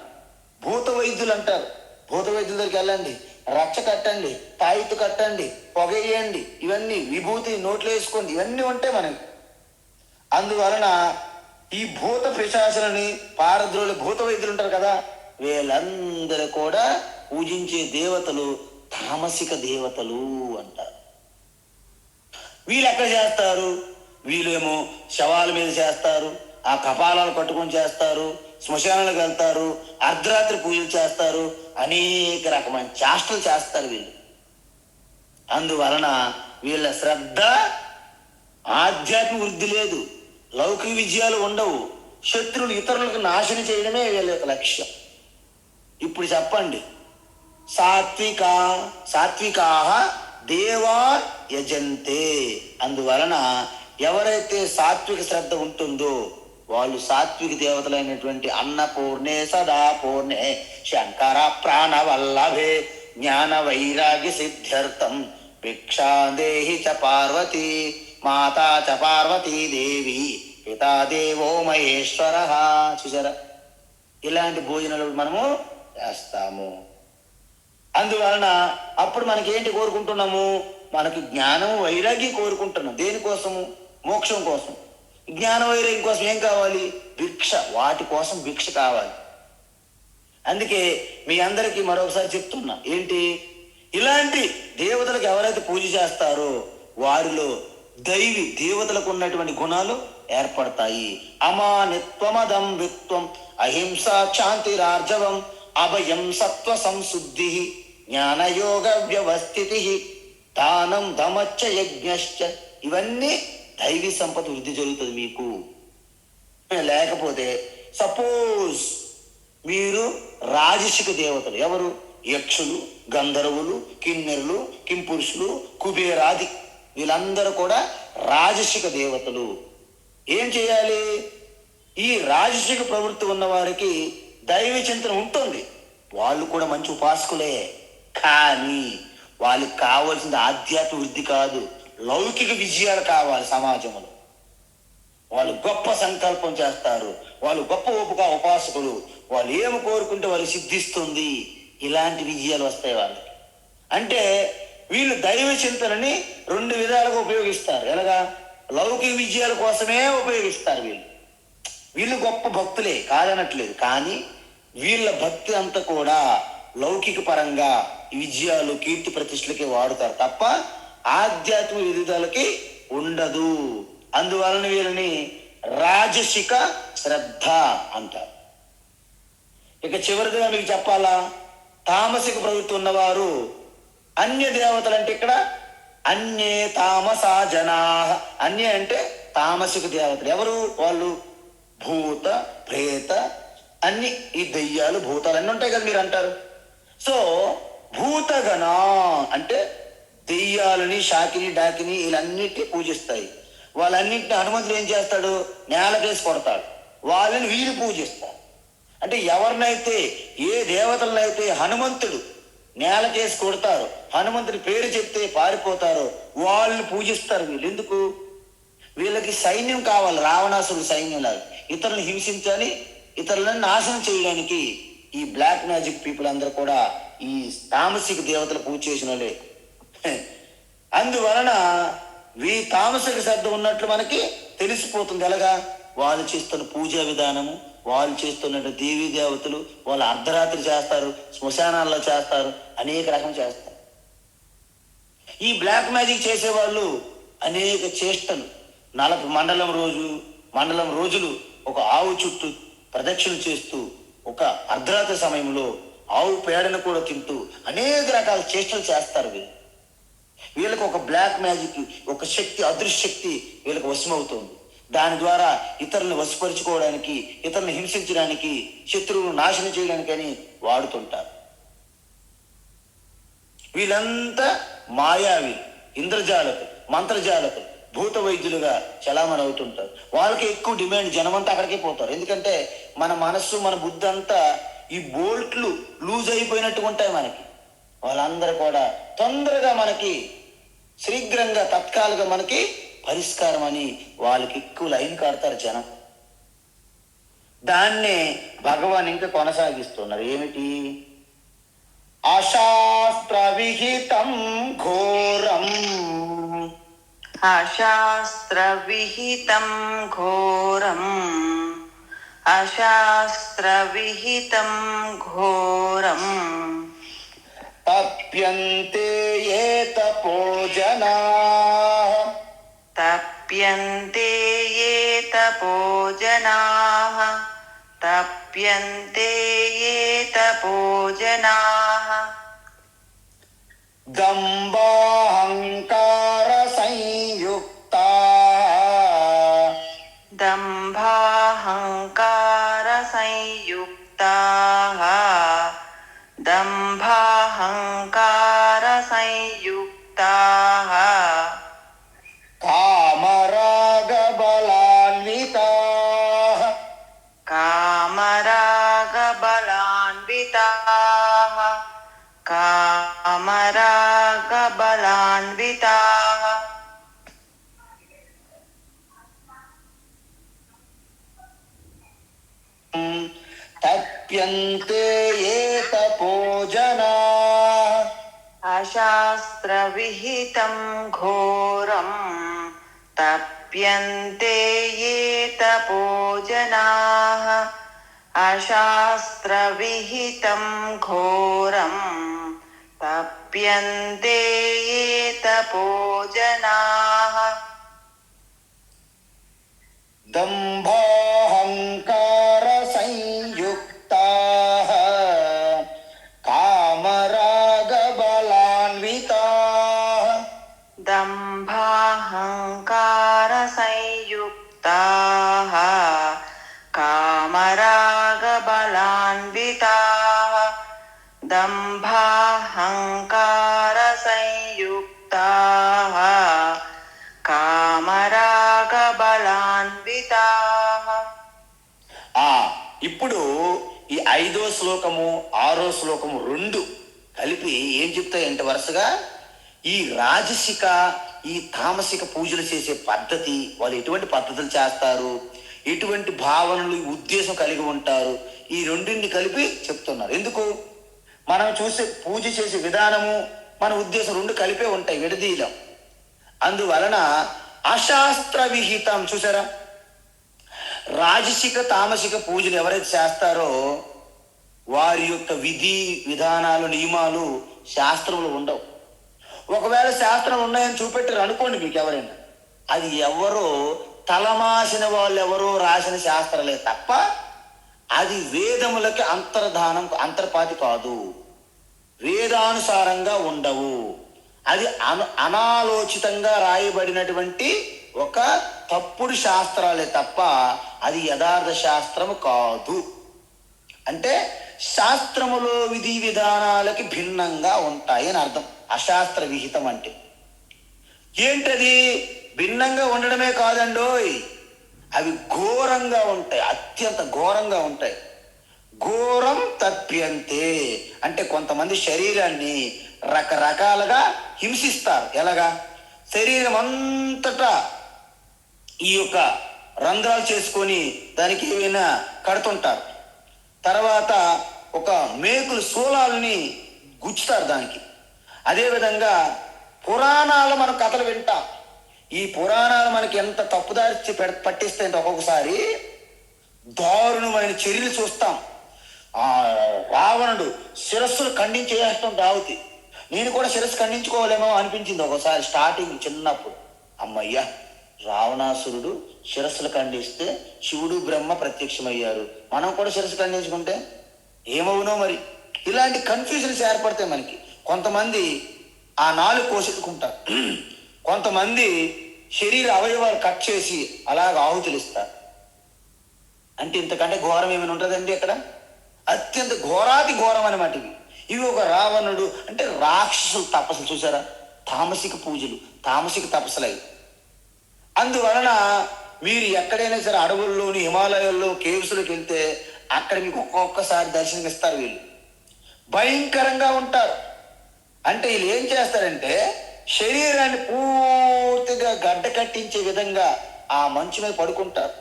భూత వైద్యులు అంటారు. భూత వైద్యుల దగ్గరికి వెళ్ళండి, రచ్చ కట్టండి, తాయితు కట్టండి, పొగేయండి, ఇవన్నీ విభూతి నోట్లో వేసుకోండి, ఇవన్నీ ఉంటాయి మనకి. అందువలన ఈ భూత పిశాచులని పారద్రోలు భూత వైద్యులు ఉంటారు కదా, వీళ్ళందరూ కూడా పూజించే దేవతలు తామసిక దేవతలు అంటారు. వీళ్ళు ఎక్కడ చేస్తారు? వీళ్ళేమో శవాల మీద చేస్తారు, ఆ కపాలాలు కట్టుకొని చేస్తారు, శ్మశానాలకు వెళ్తారు, అర్ధరాత్రి పూజలు చేస్తారు, అనేక రకమైన చేష్టలు చేస్తారు వీళ్ళు. అందువలన వీళ్ళ శ్రద్ధ ఆధ్యాత్మిక వృద్ధి లేదు, లౌకిక విజయాలు ఉండవు, శత్రువులు ఇతరులకు నాశనం చేయడమే వీళ్ళ యొక్క లక్ష్యం. ఇప్పుడు చెప్పండి, సాత్వికాహ దేవా యజంతే. అందువలన ఎవరైతే సాత్విక శ్రద్ధ ఉంటుందో వాళ్ళు సాత్విక దేవతలైనటువంటి అన్నపూర్ణే, సదాపూర్ణే, శంకర ప్రాణవల్లభే, జ్ఞాన వైరాగ్య సిద్ధ్యర్థం భిక్షాదేహి చ పార్వతీ, మాతా చ పార్వతీ దేవి, పితా దేవో మహేశ్వర. చూసారా, ఇలాంటి భోజనాలు మనము చేస్తాము. అందువలన అప్పుడు మనకి ఏంటి కోరుకుంటున్నాము? మనకి జ్ఞానం వైరాగ్యం కోరుకుంటున్నాం. దేనికోసము? మోక్షం కోసం. జ్ఞాన వైరాగ్యం కోసం ఏం కావాలి? భిక్ష. వాటి కోసం భిక్ష కావాలి. అందుకే మీ అందరికీ మరొకసారి చెప్తున్నా, ఏంటి, ఇలాంటి దేవతలకు ఎవరైతే పూజ చేస్తారో వారిలో దైవి దేవతలకు ఉన్నటువంటి గుణాలు ఏర్పడతాయి. అమానిత్వమదం విత్వం, అహింస, శాంతిరార్జవం, అభయం, సత్వ సంశుద్ధి, జ్ఞానయోగ వ్యవస్థితి, దానం, దమచ్చ, యజ్ఞశ్చ. ఇవన్నీ దైవీ సంపద వృద్ధి జరుగుతుంది మీకు. లేకపోతే సపోజ్ మీరు రాజసిక దేవతలు, ఎవరు? యక్షులు, గంధర్వులు, కిన్నెరులు, కింపురుషులు, కుబేరాది, వీళ్ళందరూ కూడా రాజసిక దేవతలు. ఏం చేయాలి? ఈ రాజసిక ప్రవృత్తి ఉన్న వారికి దైవ చింతన ఉంటుంది, వాళ్ళు కూడా మంచి ఉపాసకులే. కానీ వాళ్ళకి కావాల్సింది ఆధ్యాత్మిక వృద్ధి కాదు, లౌకిక విజయాలు కావాలి సమాజంలో. వాళ్ళు గొప్ప సంకల్పం చేస్తారు, వాళ్ళు గొప్ప ఉపాసకులు, వాళ్ళు ఏమి కోరుకుంటే వాళ్ళు సిద్ధిస్తుంది. ఇలాంటి విజయాలు వస్తాయి వాళ్ళకి. అంటే వీళ్ళు దైవ చింతనని రెండు విధాలుగా ఉపయోగిస్తారు. ఎలాగా? లౌకిక విజయాల కోసమే ఉపయోగిస్తారు. వీళ్ళు గొప్ప భక్తులే, కాదనట్లేదు. కానీ వీళ్ళ భక్తి అంతా కూడా లౌకిక పరంగా విజయాలు, కీర్తి ప్రతిష్టలకి వాడుతారు తప్ప ఆధ్యాత్మిక విధాలకి ఉండదు. అందువలన వీళ్ళని రాజసిక శ్రద్ధ అంటారు. ఇక చివరిగా మీకు చెప్పాలా, తామసిక ప్రవృత్తి ఉన్నవారు అన్య దేవతలు అంటే ఇక్కడ అన్యే తామసా జనా. అన్య అంటే తామసిక దేవతలు. ఎవరు వాళ్ళు? భూత, ప్రేత, అన్ని ఈ దెయ్యాలు, భూతాలు అన్నీ ఉంటాయి కదా మీరు అంటారు. సో భూతగణ అంటే దెయ్యాలని, శాకిని, డాకిని వీళ్ళన్నిటినీ పూజిస్తాయి. వాళ్ళన్నింటినీ హనుమంతుడు ఏం చేస్తాడు? నేలకేసి కొడతాడు. వాళ్ళని వీళ్ళు పూజిస్తారు. అంటే ఎవరినైతే, ఏ దేవతలనైతే హనుమంతుడు నేలకేసి కొడతారు, హనుమంతుడి పేరు చెప్తే పారిపోతారో వాళ్ళని పూజిస్తారు వీళ్ళు. ఎందుకు? వీళ్ళకి సైన్యం కావాలి, రావణాసురుడు సైన్యం లాగా. ఇతరులను హింసించాలి, ఇతరులను నాశనం చేయడానికి ఈ బ్లాక్ మ్యాజిక్ పీపుల్ అందరూ కూడా ఈ తామసిక దేవతలు పూజ చేసిన వాళ్ళే. అందువలన తామసిక శ్రద్ధ ఉన్నట్లు మనకి తెలిసిపోతుంది. ఎలాగా? వాళ్ళు చేస్తున్న పూజా విధానము, వాళ్ళు చేస్తున్న దేవీ దేవతలు, వాళ్ళు అర్ధరాత్రి చేస్తారు, శ్మశానాల్లో చేస్తారు, అనేక రకం చేస్తారు. ఈ బ్లాక్ మ్యాజిక్ చేసేవాళ్ళు అనేక చేష్టలు, మండలం రోజులు ఒక ఆవు చుట్టూ ప్రదక్షిణ చేస్తూ, ఒక అర్ధరాత్రి సమయంలో ఆవు పేడను కూడా తింటూ అనేక రకాల చేష్టలు చేస్తారు. వీళ్ళకి ఒక బ్లాక్ మ్యాజిక్, ఒక శక్తి, అదృశ్య శక్తి వీళ్ళకి వశమవుతుంది. దాని ద్వారా ఇతరులను వశపరుచుకోవడానికి, ఇతరులను హింసించడానికి, శత్రువులను నాశనం చేయడానికని వాడుతుంటారు. వీళ్ళంతా మాయావి, ఇంద్రజాలకు, మంత్రజాలకు, భూత వైద్యులుగా చలామణి అవుతుంటారు. వాళ్ళకి ఎక్కువ డిమాండ్, జనమంతా అక్కడికే పోతారు. ఎందుకంటే మన మనస్సు, మన బుద్ధి అంతా ఈ బోల్ట్లు లూజ్ అయిపోయినట్టు ఉంటాయి మనకి. వాళ్ళందరూ కూడా తొందరగా మనకి, శీఘ్రంగా, తత్కాలుగా మనకి పరిష్కారం అని వాళ్ళకి ఎక్కువ లైన్ కడతారు జనం. దాన్నే భగవాన్ ఇంకా కొనసాగిస్తున్నారు. ఏమిటి? అశాస్త్ర విహితం ఘోరం, అశాస్త్ర విహితం ఘోరం, అశాస్త్ర విహితం ఘోరం, తప్యంతే ఏ తపోజనా, తప్యంతే ఏ తపోజనాః, తప్యంతే ఏ తపోజనాః, దంభాహంకార సంయుక్తా, దంభాహంకార సంయుక్తాః, దంభాహంకార సంయుక్తాః, కామరాగ బలాన్వితా, కామరాగ బలాన్వితాః, కామరాగ బలాన్వితాః, తప్యంతే ఏ తపోజనా, అశాస్త్ర విహితం ఘోరం, తప్యంతే ఏ తపోజనాః, అశాస్త్ర విహితం ఘోరం, తప్యంతే ఏ తపోజనాః, దంభాహంకార సంయుక్తా, కామరాగ బలాన్వితా, దంభాహంకార సంయుక్తాః, కామరాగ బలాన్వితాః, దంభాహంకార సంయుక్తాః, కామరాగ బలాన్వితాః. ఇప్పుడు ఈ 5వ శ్లోకము 6వ శ్లోకము రెండు కలిపి ఏం చెప్తాయంటే, వరుసగా ఈ రాజసిక, ఈ తామసిక పూజలు చేసే పద్ధతి, వాళ్ళు ఎటువంటి పద్ధతులు చేస్తారు, ఎటువంటి భావనలు, ఉద్దేశం కలిగి ఉంటారు, ఈ రెండింటిని కలిపి చెప్తున్నారు. ఎందుకు? మనం చూసే పూజ చేసే విధానము, మన ఉద్దేశం రెండు కలిపే ఉంటాయి, విడదీయలేం. అందువలన అశాస్త్ర విహితం, చూసారా, రాజసిక తామసిక పూజలు ఎవరైతే చేస్తారో వారి యొక్క విధి విధానాలు, నియమాలు శాస్త్రంలో ఉండవు. ఒకవేళ శాస్త్రం ఉన్నాయని చూపెట్టారు అనుకోండి మీకు ఎవరైనా, అది ఎవరో తలమాసిన వాళ్ళు ఎవరో రాసిన శాస్త్రాలే తప్ప అది వేదములకి అంతర్పాతి కాదు, వేదానుసారంగా ఉండవు. అది అనాలోచితంగా రాయబడినటువంటి ఒక తప్పుడు శాస్త్రాలే తప్ప అది యథార్థ శాస్త్రము కాదు. అంటే శాస్త్రములో విధి విధానాలకి భిన్నంగా ఉంటాయి అని అర్థం. అశాస్త్ర విహితం అంటే ఏంటది? భిన్నంగా ఉండడమే కాదండోయ్, అవి ఘోరంగా ఉంటాయి, అత్యంత ఘోరంగా ఉంటాయి. ఘోరం తప్యంతే అంటే కొంతమంది శరీరాన్ని రకరకాలుగా హింసిస్తారు. ఎలాగా? శరీరం అంతటా ఈ యొక్క రంధ్రాలు చేసుకొని దానికి ఏమైనా కడుతుంటారు. తర్వాత ఒక మేకులు శూలాలని గుచ్చుతారు దానికి. అదేవిధంగా పురాణాలు మనం కథలు వింటాం. ఈ పురాణాలు మనకి ఎంత తప్పుదారి పట్టిస్తాయంటే ఒక్కొక్కసారి దారుణమైన చర్యలు చూస్తాం. ఆ రావణుడు శిరస్సులు ఖండించేస్తాం రావుతి. నేను కూడా శిరస్సు ఖండించుకోవాలేమో అనిపించింది ఒకసారి స్టార్టింగ్ చిన్నప్పుడు. అమ్మయ్యా, రావణాసురుడు శిరస్సులు ఖండిస్తే శివుడు బ్రహ్మ ప్రత్యక్షమయ్యారు, మనం కూడా శిరస్సు ఖండించుకుంటే ఏమవునో మరి. ఇలాంటి కన్ఫ్యూజన్స్ ఏర్పడతాయి మనకి. కొంతమంది ఆ నాలుగు కోసుకుంటారు, కొంతమంది శరీర అవయవాలు కట్ చేసి అలాగ ఆహుతులు ఇస్తారు. అంటే ఇంతకంటే ఘోరం ఏమైనా ఉంటుందండి అక్కడ? అత్యంత ఘోరాతి ఘోరం అనమాట ఇవి. ఇవి ఒక రావణుడు అంటే రాక్షసులు తపస్సులు చూసారా, తామసిక పూజలు, తామసిక తపస్సులు అవి. అందువలన మీరు ఎక్కడైనా సరే అడవుల్లోని హిమాలయాల్లో కేవ్స్లోకి వెళ్తే అక్కడ మీకు ఒక్కొక్కసారి దర్శనం ఇస్తారు. వీళ్ళు భయంకరంగా ఉంటారు. అంటే వీళ్ళు ఏం చేస్తారంటే శరీరాన్ని పూర్తిగా గడ్డ కట్టించే విధంగా ఆ మంచు మీద పడుకుంటారు.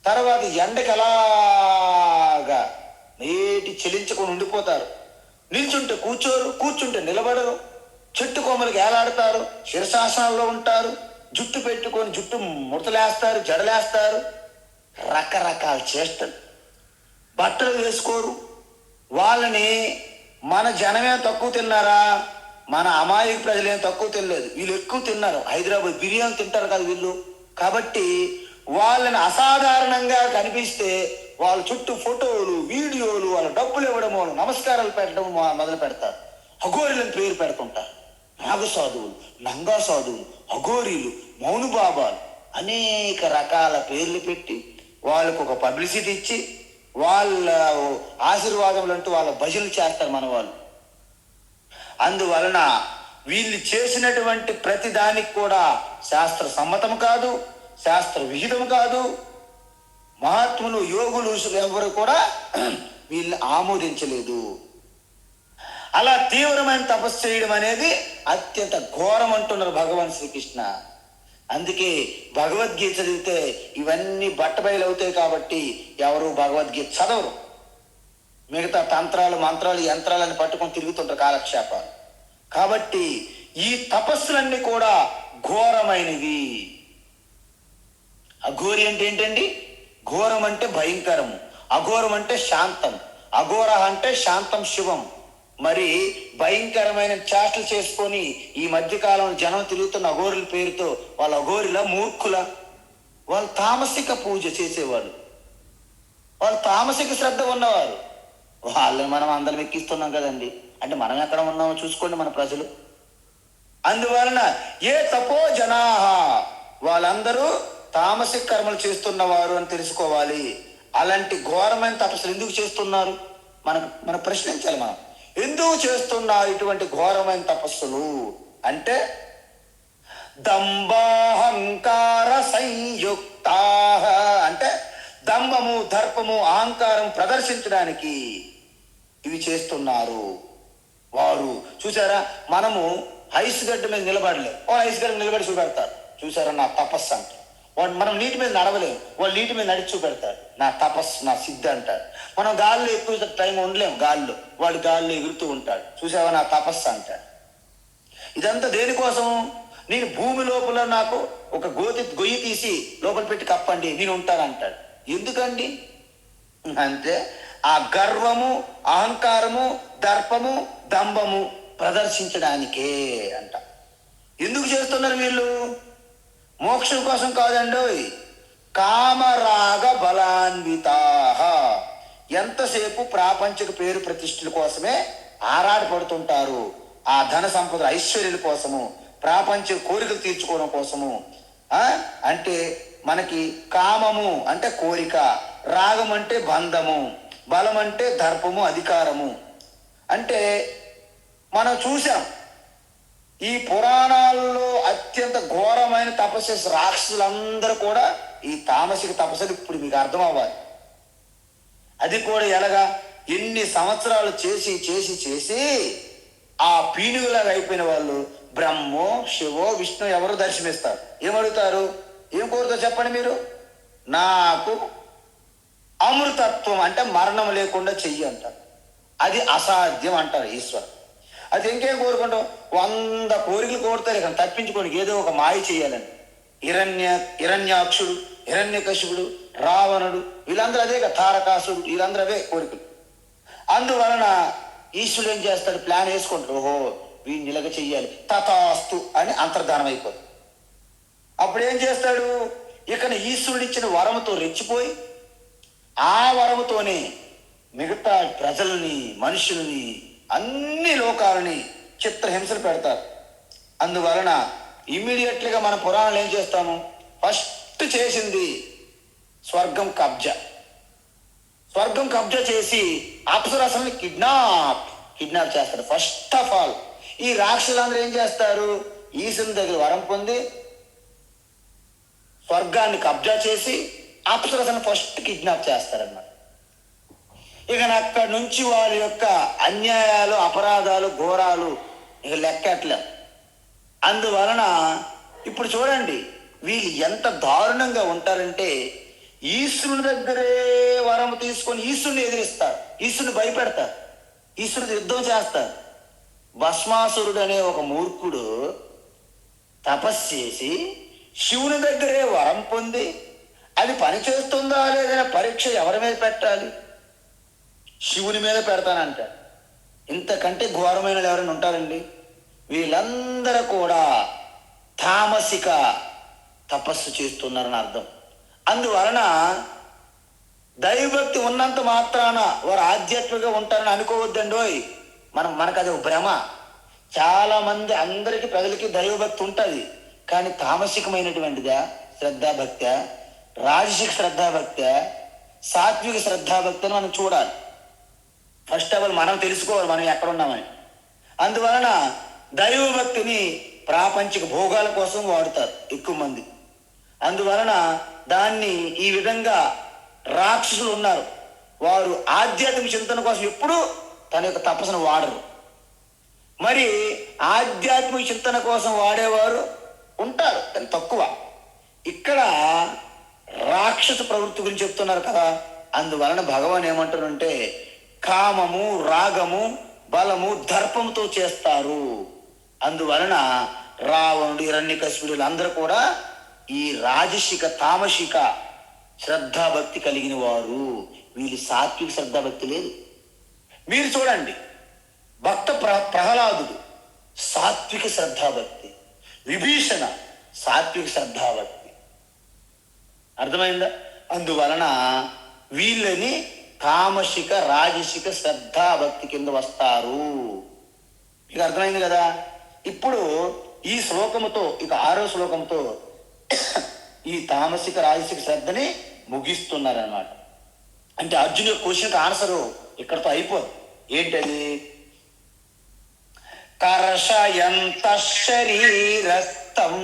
తర్వాత ఎండకి అలాగా నేటి చెలించకుండా ఉండిపోతారు. నిల్చుంటే కూర్చోరు, కూర్చుంటే నిలబడరు, చెట్టు కొమ్మలకి ఏలాడతారు, శిరశాసనాల్లో ఉంటారు, జుట్టు పెట్టుకొని జుట్టు ముడతలేస్తారు, జడలేస్తారు, రకరకాల చేష్టలు. బట్టలు వేసుకోరు. వాళ్ళని మన జనమే తక్కువ తిన్నారా, మన అమాయక ప్రజలేం తక్కువ తినలేదు, వీళ్ళు ఎక్కువ తిన్నారు. హైదరాబాద్ బిర్యానీ తింటారు కదా వీళ్ళు. కాబట్టి వాళ్ళని అసాధారణంగా కనిపిస్తే వాళ్ళ చుట్టూ ఫోటోలు, వీడియోలు, వాళ్ళ డబ్బులు ఇవ్వడము, నమస్కారాలు పెట్టడం మొదలు పెడతారు. అఘోరీలను పేరు పెడుతుంటారు. నాగ సాధువులు, నంగా సాధువులు, అఘోరీలు, మౌనుబాబాలు, అనేక రకాల పేర్లు పెట్టి వాళ్ళకు ఒక పబ్లిసిటీ ఇచ్చి వాళ్ళ ఆశీర్వాదములు అంటూ వాళ్ళ భజనలు చేస్తారు మన వాళ్ళు. అందువలన వీళ్ళు చేసినటువంటి ప్రతి దానికి కూడా శాస్త్ర సమ్మతం కాదు, శాస్త్ర విహితం కాదు. మహాత్ములు, యోగులు ఎవరు కూడా వీళ్ళని ఆమోదించలేదు. అలా తీవ్రమైన తపస్సు చేయడం అనేది అత్యంత ఘోరం అంటున్నారు భగవాన్ శ్రీకృష్ణ. అందుకే భగవద్గీత చదివితే ఇవన్నీ బట్టబయలు అవుతాయి. కాబట్టి ఎవరు భగవద్గీత చదవరు. మిగతా తంత్రాలు, మంత్రాలు, యంత్రాలని పట్టుకొని తిరుగుతుంటారు కాలక్షేపాలు. కాబట్టి ఈ తపస్సులన్నీ కూడా ఘోరమైనవి. అఘోరి అంటే ఏంటండి? ఘోరం అంటే భయంకరము, అఘోరం అంటే శాంతం, అఘోర అంటే శాంతం శివం. మరి భయంకరమైన చేష్టలు చేసుకొని ఈ మధ్యకాలంలో జనం తిరుగుతున్న అఘోరుల పేరుతో వాళ్ళ అఘోరిల మూర్ఖుల, వాళ్ళు తామసిక పూజ చేసేవాళ్ళు, వాళ్ళు తామసిక శ్రద్ధ ఉన్నవారు. వాళ్ళని మనం అందరం ఎక్కిస్తున్నాం కదండి. అంటే మనం ఎక్కడ ఉన్నామో చూసుకోండి మన ప్రజలు. అందువలన ఏ తపో జనాహ, వాళ్ళందరూ తామసిక కర్మలు చేస్తున్నవారు అని తెలుసుకోవాలి. అలాంటి ఘోరమైన తపస్సులు ఎందుకు చేస్తున్నారు? మనం ప్రశ్నించాలి. మనం ఎందుకు చేస్తున్నారు ఇటువంటి ఘోరమైన తపస్సులు అంటే దంభాహంకార సంయుక్త, అంటే దంభము, దర్పము, అహంకారం ప్రదర్శించడానికి ఇవి చేస్తున్నారు వారు. చూసారా, మనము ఐస్ గడ్డ మీద నిలబడలేము, ఐస్ గడ్డ నిలబడి చూపెడతారు. చూసారా నా తపస్సు అంటే. వాడు మనం నీటి మీద నడవలేము, వాళ్ళు నీటి మీద నడిచి చూపెడతారు. నా తపస్సు, నా సిద్ధి అంటారు. మనం గాల్లో ఎక్కువ టైం ఉండలేము, గాల్లో వాడు గాల్లో ఎగురుతూ ఉంటాడు. చూసావా నా తపస్సు అంటాడు. ఇదంతా దేనికోసం? నేను భూమి లోపల నాకు ఒక గొయ్యి తీసి లోపల పెట్టి కప్పండి, నేను ఉంటాను అంటాడు. ఎందుకండి అంటే ఆ గర్వము, అహంకారము, దర్పము, దంభము ప్రదర్శించడానికే అంట. ఎందుకు చేస్తున్నారు వీళ్ళు? మోక్షం కోసం కాదండి. కామరాగ బలాన్వితాః, ఎంతసేపు ప్రాపంచిక పేరు ప్రతిష్టల కోసమే ఆరాటపడుతుంటారు. ఆ ధన సంపద, ఐశ్వర్యాల కోసము, ప్రాపంచిక కోరికలు తీర్చుకోవడం కోసము. అంటే మనకి కామము అంటే కోరిక, రాగం అంటే బంధము, బలం అంటే దర్పము, అధికారము. అంటే మనం చూసాం ఈ పురాణాల్లో అత్యంత ఘోరమైన తపస్సు రాక్షసులందరూ కూడా ఈ తామసిక తపస్సులు. ఇప్పుడు మీకు అర్థం అవ్వాలి. అది కూడా ఎలాగా? ఎన్ని సంవత్సరాలు చేసి చేసి చేసి ఆ పీనుగులాగా అయిపోయిన వాళ్ళు బ్రహ్మో, శివో, విష్ణు ఎవరు దర్శనమిస్తారు. ఏమడుగుతారు? ఏం కోరుతారు చెప్పండి మీరు? నాకు అమృతత్వం అంటే మరణం లేకుండా చెయ్యి అంటారు. అది అసాధ్యం అంటారు ఈశ్వరు. అది ఇంకేం కోరుకుంటాం? 100 కోరికలు కోరుతారు ఇక తప్పించుకోనికి, ఏదో ఒక మాయ చేయాలని. హిరణ్యాక్షుడు, హిరణ్యకశిపుడు, రావణుడు, వీళ్ళందరూ అదే కదా, తారకాసుడు, వీళ్ళందరూ అవే కోరికలు. అందువలన ఈశ్వరుడు ఏం చేస్తాడు? ప్లాన్ వేసుకుంటాడు. ఓహో వీడిని ఇలాగ చెయ్యాలి, తథాస్తు అని అంతర్ధానం అయిపోతుంది. అప్పుడు ఏం చేస్తాడు? ఇక ఈశ్వరుడు ఇచ్చిన వరముతో రెచ్చిపోయి ఆ వరముతోనే మిగతా ప్రజల్ని, మనుషుల్ని, అన్ని లోకాలని చిత్రహింసలు పెడతారు. అందువలన ఇమ్మీడియట్లీగా మన పురాణాలు ఏం చేస్తాము? ఫస్ట్ చేసింది స్వర్గం కబ్జా. స్వర్గం కబ్జా చేసి అప్సరసల్ని కిడ్నాప్ చేస్తారు. ఫస్ట్ ఆఫ్ ఆల్ ఈ రాక్షసులందరూ ఏం చేస్తారు? ఈశ్వరుని దగ్గర వరం పొంది స్వర్గాన్ని కబ్జా చేసి అప్సరసను ఫస్ట్ కిడ్నాప్ చేస్తారన్నమాట. ఇక అక్కడి నుంచి వారి యొక్క అన్యాయాలు, అపరాధాలు, ఘోరాలు ఇక లెక్కట్లే. అందువలన ఇప్పుడు చూడండి వీళ్ళు ఎంత దారుణంగా ఉంటారంటే, ఈశ్వరుని దగ్గరే వరం తీసుకొని ఈశ్వరుని ఎదిరిస్తారు, ఈశ్వరుని భయపెడతారు, ఈశ్వరుడు యుద్ధం చేస్తారు. భస్మాసురుడు అనే ఒక మూర్ఖుడు తపస్సు చేసి శివుని దగ్గరే వరం పొంది అది పనిచేస్తుందా లేదనే పరీక్ష ఎవరి మీద పెట్టాలి? శివుని మీద పెడతానంటాడు. ఇంతకంటే ఘోరమైన ఎవరైనా ఉంటారండి? వీళ్ళందరూ కూడా తామసిక తపస్సు చేస్తున్నారని అర్థం. అందువలన దైవభక్తి ఉన్నంత మాత్రాన వారు ఆధ్యాత్మికంగా ఉంటారని అనుకోవద్దండోయ్. మనకు అది ఒక భ్రమ. చాలా మంది, అందరికీ, ప్రజలకి దైవభక్తి ఉంటుంది, కానీ తామసికమైనటువంటిదా శ్రద్ధాభక్తి, రాజసిక శ్రద్ధాభక్తి, సాత్విక శ్రద్ధాభక్తి అని మనం చూడాలి. ఫస్ట్ ఆఫ్ ఆల్ మనం తెలుసుకోవాలి మనం ఎక్కడున్నామని. అందువలన దైవభక్తిని ప్రాపంచిక భోగాల కోసం వాడుతారు ఎక్కువ మంది. అందువలన దాన్ని ఈ విధంగా రాక్షసులు ఉన్నారు, వారు ఆధ్యాత్మిక చింతన కోసం ఎప్పుడూ తన యొక్క తపస్సును వాడరు. మరి ఆధ్యాత్మిక చింతన కోసం వాడేవారు ఉంటారు, కానీ తక్కువ. ఇక్కడ రాక్షస ప్రవృత్తి గురించి చెప్తున్నారు కదా. అందువలన భగవాన్ ఏమంటారంటే, కామము, రాగము, బలము, దర్పంతో చేస్తారు. అందువలన రావణుడు, హిరణ్యకశిపుడు అందరూ కూడా ఈ రాజసిక, తామసిక శ్రద్ధాభక్తి కలిగిన వారు. వీళ్ళు సాత్విక శ్రద్ధాభక్తి లేదు. మీరు చూడండి, భక్త ప్రహ్లాదుడు సాత్విక శ్రద్ధాభక్తి, విభీషణ సాత్విక శ్రద్ధాభక్తి. అర్థమైందా? అందువలన వీళ్ళని తామసిక, రాజసిక శ్రద్ధాభక్తి కింద వస్తారు. మీకు అర్థమైంది కదా. ఇప్పుడు ఈ శ్లోకముతో, ఇక 6వ శ్లోకంతో ఈ తామసిక, రాజసిక శ్రద్ధని ముగిస్తున్నారన్నమాట. అంటే అర్జున్ యొక్క క్వశ్చన్కి ఆన్సరు ఇక్కడతో అయిపోదు. ఏంటది? కర్షయంత శరీరస్థం,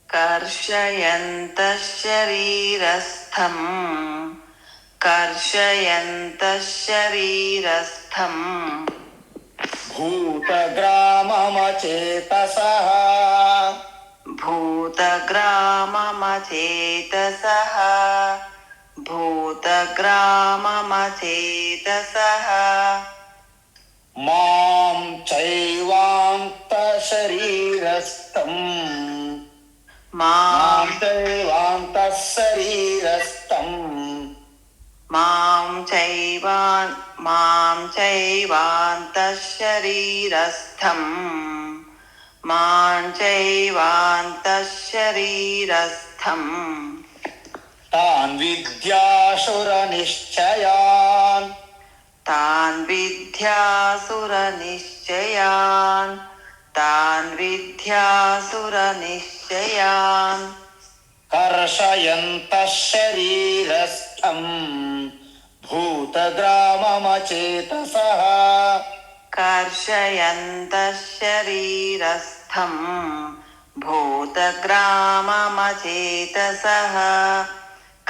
కర్షయంత శరీరస్థం, కర్షయంత శరీరస్థం, భూతగ్రామమచేతసః, భూతగ్రామమచేతసః, భూతగ్రామమచేతసః, మాం చైవాంత శరీరస్థం, మాం చైవాంత శరీరస్థం, మాం చైవాంతః శరీరస్థం, మాం చైవాంతః శరీరస్థం, తాన్ విద్యాసుర నిశ్చయాన్, తాన్ విద్యాసుర నిశ్చయాన్, తాన్ విద్యాసుర నిశ్చయాన్, కర్షయంత శరీరస్థం భూతగ్రామమచేతసః, కర్షయంతః శరీరస్థం భూతగ్రామమచేతసః,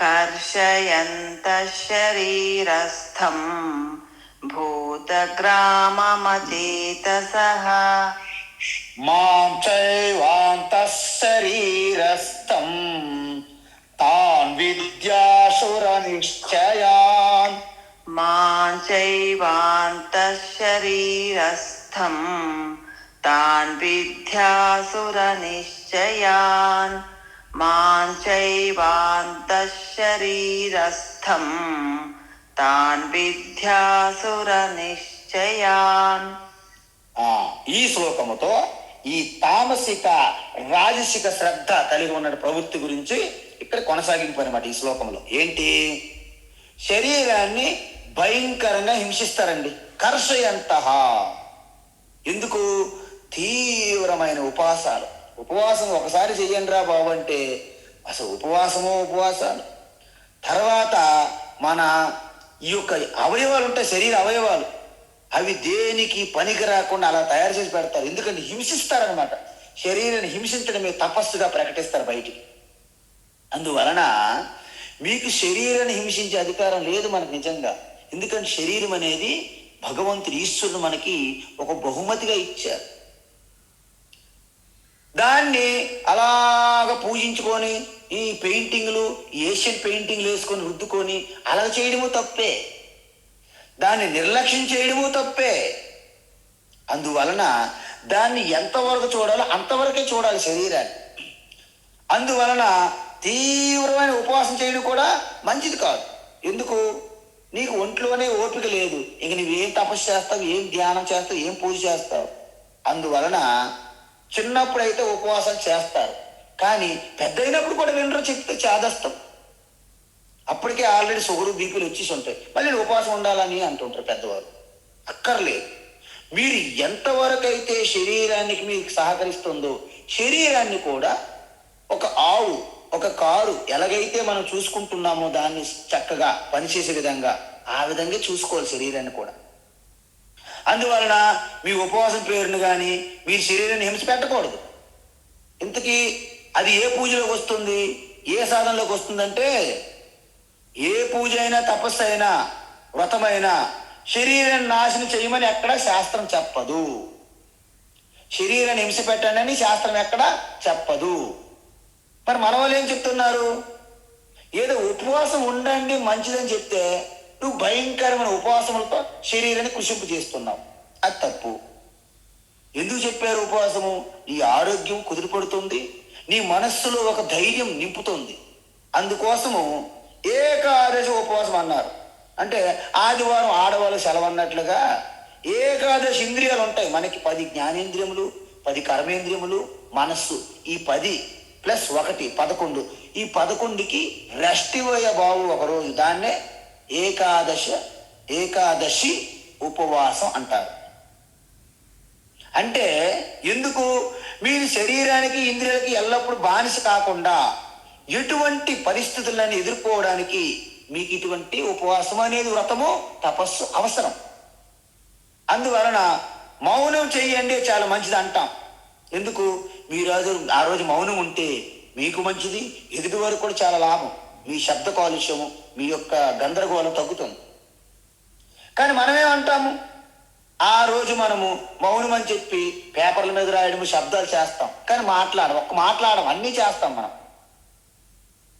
కర్షయంతః శరీరస్థం భూతగ్రామమచేతసః, మాం చైవాంతః శరీరస్థం తాన్ విద్యాసుర నిశ్చయాన్, మాం చైవాంతః శరీరస్థం శరీరస్థం తాన్ విద్యాసుర నిశ్చయాన్ మాం చైవాంతః శరీరస్థం తాన్ విద్యాసుర నిశ్చయాన్. ఈ శ్లోకముతో ఈ తామసిక రాజసిక శ్రద్ధ కలిగి ఉన్న ప్రవృత్తి గురించి ఇక్కడ కొనసాగింపు అనమాట. ఈ శ్లోకంలో ఏంటి? శరీరాన్ని భయంకరంగా హింసిస్తారండి. కర్షయంతః. ఎందుకు? తీవ్రమైన ఉపవాసం ఒకసారి చెయ్యండి రా బాబు అంటే అసలు ఉపవాసాలు. తర్వాత మన ఈ యొక్క అవయవాలు ఉంటాయి, శరీర అవయవాలు, అవి దేనికి పనికి రాకుండా అలా తయారు చేసి పెడతారు. ఎందుకంటే హింసిస్తారనమాట. శరీరాన్ని హింసించడమే తపస్సుగా ప్రకటిస్తారు బయటికి. అందువలన మీకు శరీరాన్ని హింసించే అధికారం లేదు మనకు నిజంగా. ఎందుకంటే శరీరం అనేది భగవంతుడు ఈశ్వరుడు మనకి ఒక బహుమతిగా ఇచ్చారు. దాన్ని అలాగ పూజించుకొని ఈ పెయింటింగ్లు, ఏషియన్ పెయింటింగ్లు వేసుకొని రుద్దుకొని అలా చేయడము తప్పే. దాన్ని నిర్లక్ష్యం చేయడము తప్పే. అందువలన దాన్ని ఎంతవరకు చూడాలో అంతవరకే చూడాలి శరీరాన్ని. అందువలన తీవ్రమైన ఉపవాసం చేయడం కూడా మంచిది కాదు. ఎందుకు? నీకు ఒంట్లోనే ఓపిక లేదు. ఇక నువ్వేం తపస్సు చేస్తావు, ఏం ధ్యానం చేస్తావు, ఏం పూజ చేస్తావు. అందువలన చిన్నప్పుడైతే ఉపవాసం చేస్తారు, కానీ పెద్ద అయినప్పుడు కూడా వినరు, చెప్తే చేదస్తాం. అప్పటికే ఆల్రెడీ షుగరు బీపీలు వచ్చేసి ఉంటాయి, మళ్ళీ ఉపవాసం ఉండాలని అంటుంటారు పెద్దవారు. అక్కర్లేదు. మీరు ఎంతవరకు అయితే శరీరానికి మీకు సహకరిస్తుందో శరీరాన్ని కూడా ఒక ఆవు, ఒక కారు ఎలాగైతే మనం చూసుకుంటున్నామో దాన్ని చక్కగా పనిచేసే విధంగా ఆ విధంగా చూసుకోవాలి శరీరాన్ని కూడా. అందువలన మీ ఉపవాసం పేరును కానీ మీ శరీరాన్ని హింస పెట్టకూడదు. ఇంతకీ అది ఏ పూజలోకి వస్తుంది, ఏ సాధనలోకి వస్తుందంటే, ఏ పూజ అయినా తపస్సు అయినా వ్రతమైనా శరీరాన్ని నాశనం చేయమని ఎక్కడ శాస్త్రం చెప్పదు. శరీరాన్ని హింస పెట్టండి అని శాస్త్రం ఎక్కడ చెప్పదు. మరి మన వాళ్ళు ఏం చెప్తున్నారు? ఏదో ఉపవాసం ఉండండి మంచిదని చెప్తే నువ్వు భయంకరమైన ఉపవాసములతో శరీరాన్ని కృషింపు చేస్తున్నావు. అది తప్పు. ఎందుకు చెప్పారు ఉపవాసము? నీ ఆరోగ్యం కుదిరిపడుతుంది, నీ మనస్సులో ఒక ధైర్యం నింపుతుంది. అందుకోసము ఏకాదశి ఉపవాసం అన్నారు. అంటే ఆదివారం ఆడవాళ్ళు సెలవు అన్నట్లుగా ఏకాదశి ఇంద్రియాలు ఉంటాయి మనకి. 10 జ్ఞానేంద్రియములు, 10 కర్మేంద్రియములు, మనస్సు. ఈ 10 + 1 11. ఈ 11కి రెస్ట్ ఇవ్వయ బాబు ఒకరోజు. దాన్నే ఏకాదశి ఉపవాసం అంటారు. అంటే ఎందుకు? మీరు శరీరానికి ఇంద్రియాలకి ఎల్లప్పుడూ బానిస కాకుండా ఎటువంటి పరిస్థితులను ఎదుర్కోవడానికి మీకు ఇటువంటి ఉపవాసం అనేది, వ్రతము, తపస్సు అవసరం. అందువలన మౌనం చెయ్యండి చాలా మంచిది అంటాం. ఎందుకు? మీరు ఆ రోజు మౌనం ఉంటే మీకు మంచిది, ఎదుటి వరకు కూడా చాలా లాభం. మీ శబ్ద కాలుష్యము, మీ యొక్క గందరగోళం తగ్గుతుంది. కానీ మనమేమంటాము? ఆ రోజు మనము మౌనం అని చెప్పి పేపర్ల మీద రాయడము, శబ్దాలు చేస్తాం, కానీ మాట్లాడడం అన్నీ చేస్తాం మనం.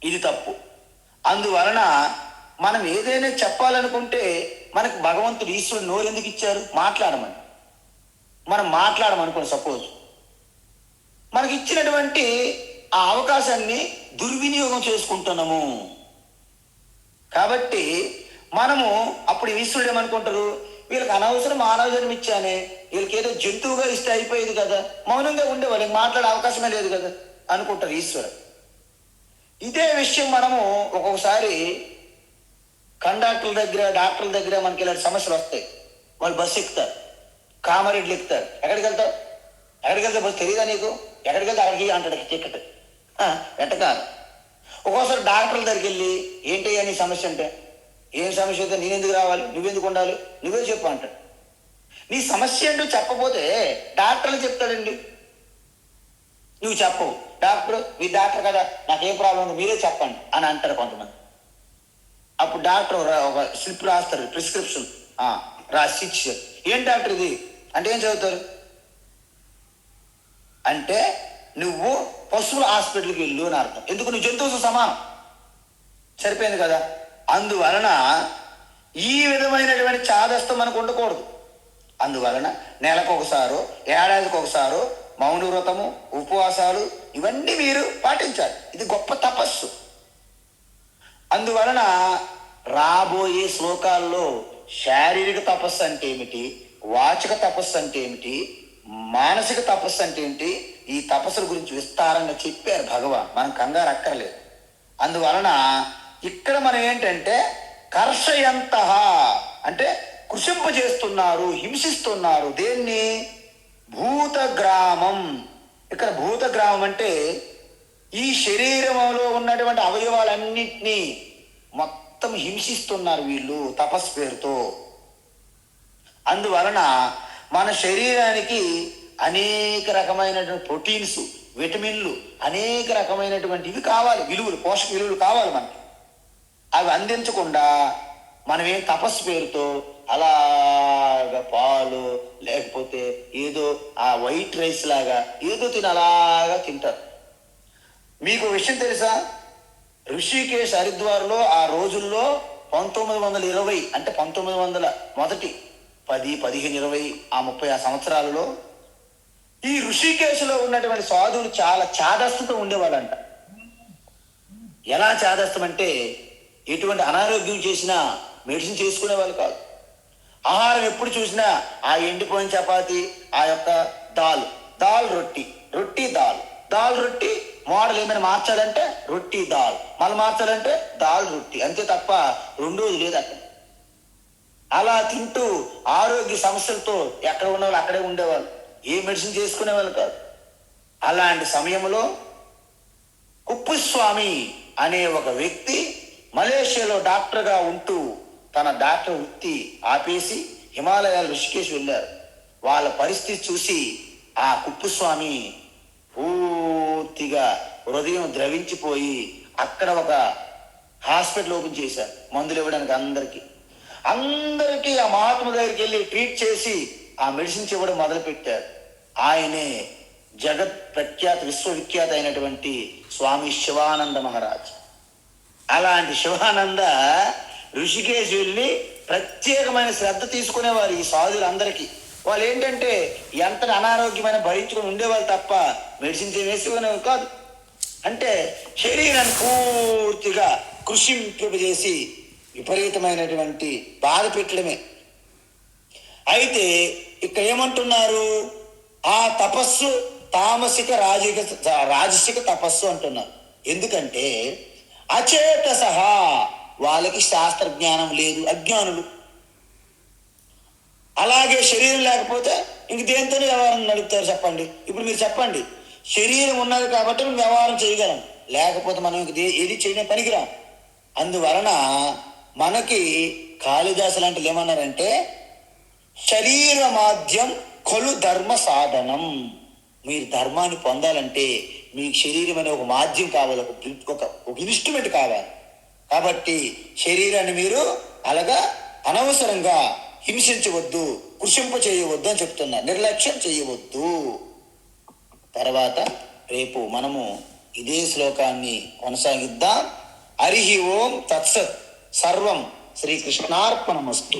ఇది తప్పు. అందువలన మనం ఏదైనా చెప్పాలనుకుంటే మనకు భగవంతుడు ఈశ్వరుడు నోరు ఎందుకు ఇచ్చారు? మాట్లాడమని. మనం మాట్లాడమనుకోండి, సపోజ్ మనకి ఇచ్చినటువంటి ఆ అవకాశాన్ని దుర్వినియోగం చేసుకుంటున్నాము. కాబట్టి మనము అప్పుడు ఈశ్వరుడు ఏమనుకుంటారు? వీళ్ళకి అనవసరం మానవ జన్మ ఇచ్చానే, వీళ్ళకి ఏదో జంతువుగా ఇస్తే అయిపోయేది కదా, మౌనంగా ఉండేవాళ్ళు, మాట్లాడే అవకాశమే లేదు కదా అనుకుంటారు ఈశ్వరుడు. ఇదే విషయం మనము ఒక్కొక్కసారి కండక్టర్ల దగ్గర, డాక్టర్ల దగ్గర మనకి ఇలాంటి సమస్యలు వస్తాయి. వాళ్ళు బస్సు ఎక్కుతారు, కామారెడ్లు ఎక్కుతారు. ఎక్కడికి వెళ్తావు బస్సు తెలియదా నీకు? ఎక్కడికి వెళ్తే అక్కడికి అంటాడు టికెట్ వెంటకాదు. ఒక్కోసారి డాక్టర్ల దగ్గరికి వెళ్ళి ఏంటయ్యా నీ సమస్య అంటే, ఏం సమస్య అయితే నేనెందుకు రావాలి, నువ్వెందుకు ఉండాలి, నువ్వే చెప్పు అంటాడు. నీ సమస్య ఏంటో చెప్పపోతే డాక్టర్లు చెప్తాడండి. నువ్వు చెప్పవు, మీ డాక్టర్ కదా, నాకేం ప్రాబ్లం ఉంది మీరే చెప్పండి అని అంటారు కొంతమంది. అప్పుడు డాక్టర్ ఒక స్లిప్ రాస్తారు, ప్రిస్క్రిప్షన్ రాసి ఇచ్చారు. ఏం డాక్టర్ ఇది అంటే ఏం చదువుతారు? అంటే నువ్వు పశువుల హాస్పిటల్కి వెళ్ళు అని అర్థం. ఎందుకు? నువ్వు జంతువుతో సమానం. సరిపోయింది కదా. అందువలన ఈ విధమైనటువంటి చాదస్తం మనకు ఉండకూడదు. అందువలన నెలకు ఒకసారో ఏడాదికి ఒకసారో మౌన వ్రతము, ఉపవాసాలు ఇవన్నీ మీరు పాటించాలి. ఇది గొప్ప తపస్సు. అందువలన రాబోయే శ్లోకాల్లో శారీరక తపస్సు అంటే ఏమిటి, వాచిక తపస్సు అంటే ఏమిటి, మానసిక తపస్సు అంటే ఏంటి, ఈ తపస్సుల గురించి విస్తారంగా చెప్పారు భగవాన్. మనం కంగారు అక్కర్లేదు. అందువలన ఇక్కడ మనం ఏంటంటే కర్షయంత అంటే కృషింపజేస్తున్నారు, హింసిస్తున్నారు. దేన్ని? భూతగ్రామం. ఇక్కడ భూతగ్రామం అంటే ఈ శరీరంలో ఉన్నటువంటి అవయవాలన్నింటినీ మొత్తం హింసిస్తున్నారు వీళ్ళు తపస్సు పేరుతో. అందువలన మన శరీరానికి అనేక రకమైనటువంటి ప్రోటీన్స్, విటమిన్లు, అనేక రకమైనటువంటివి కావాలి, విలువలు, పోషక విలువలు కావాలి మనకి. అవి అందించకుండా మనం ఏం తపస్సు పేరుతో అలాగా పాలు లేకపోతే ఏదో ఆ వైట్ రైస్ లాగా ఏదో తిని అలాగా తింటారు. మీకు విషయం తెలుసా? ఋషికేశ్ హరిద్వార్లో ఆ రోజుల్లో 1920 అంటే 1900 మొదటి 10, 15, 20 ఆ 30 ఆ సంవత్సరాలలో ఈ ఋషికేశ్లో ఉన్నటువంటి సాధువులు చాలా చాదస్తుతో ఉండేవాళ్ళంట. ఎలా చాదస్తం అంటే ఎటువంటి అనారోగ్యం చేసినా మెడిసిన్ చేసుకునే వాళ్ళు కాదు. ఆహారం ఎప్పుడు చూసినా ఆ ఎండిపోయిన చపాతి, ఆ యొక్క దాల్ రొట్టి, రొట్టి దాల్ రొట్టి, మోడల్ ఏమైనా మార్చాలంటే రొట్టి దాల్, మళ్ళీ మార్చాలంటే దాల్ రొట్టి, అంతే తప్ప రెండోది లేదు అక్కడ. అలా తింటూ ఆరోగ్య సమస్యలతో ఎక్కడ ఉన్నవాళ్ళు అక్కడే ఉండేవాళ్ళు, ఏ మెడిసిన్ చేసుకునే వాళ్ళు కాదు. అలాంటి సమయంలో కుప్పుస్వామి అనే ఒక వ్యక్తి మలేషియాలో డాక్టర్గా ఉంటూ తన డాక్టర్ వృత్తి ఆపేసి హిమాలయాల ఋషికేశ్ వెళ్ళారు. వాళ్ళ పరిస్థితి చూసి ఆ కుప్పుస్వామి పూర్తిగా హృదయం ద్రవించిపోయి అక్కడ ఒక హాస్పిటల్ ఓపెన్ చేశారు మందులు ఇవ్వడానికి అందరికీ ఆ మహాత్మ దగ్గరికి వెళ్ళి ట్రీట్ చేసి ఆ మెడిసిన్స్ ఇవ్వడం మొదలుపెట్టారు. ఆయనే జగత్ ప్రఖ్యాత విశ్వవిఖ్యాత అయినటువంటి స్వామి శివానంద మహారాజ్. అలాంటి శివానంద ఋషికేశ్ వెళ్ళి ప్రత్యేకమైన శ్రద్ధ తీసుకునేవారు ఈ సాధువులందరికీ. వాళ్ళు ఏంటంటే ఎంత అనారోగ్యమైన భరించుకొని ఉండేవాళ్ళు తప్ప మెడిసిన్స్ ఏం వేసుకునేవారు కాదు. అంటే శరీరాన్ని పూర్తిగా కృషింపజేసి విపరీతమైనటువంటి బాధ పెట్టడమే. అయితే ఇక్కడ ఏమంటున్నారు? ఆ తపస్సు తామసిక రాజసిక తపస్సు అంటున్నారు. ఎందుకంటే అచేతసహ, వాళ్ళకి శాస్త్ర జ్ఞానం లేదు, అజ్ఞానులు. అలాగే శరీరం లేకపోతే ఇంక దేంతోనే వ్యవహారం నడుపుతారు చెప్పండి? ఇప్పుడు మీరు చెప్పండి, శరీరం ఉన్నది కాబట్టి మనం వ్యవహారం చేయగలం, లేకపోతే మనం ఇంక ఏది చేయడం పనికిరాం. అందువలన మనకి కాళిదాసు లాంటివి ఏమన్నారంటే శరీర మాధ్యం కొలు ధర్మ సాధనం. మీరు ధర్మాన్ని పొందాలంటే మీకు శరీరం అనే ఒక మాధ్యం కావాలి, ఒక ఇన్స్ట్రుమెంట్ కావాలి. కాబట్టి శరీరాన్ని మీరు అలాగా అనవసరంగా హింసించవద్దు, కృషింప చేయవద్దు అని చెప్తున్నారు, నిర్లక్ష్యం చేయవద్దు. తర్వాత రేపు మనము ఇదే శ్లోకాన్ని కొనసాగిద్దాం. హరి ఓం తత్సత్. సర్వం శ్రీకృష్ణార్పణమస్తు.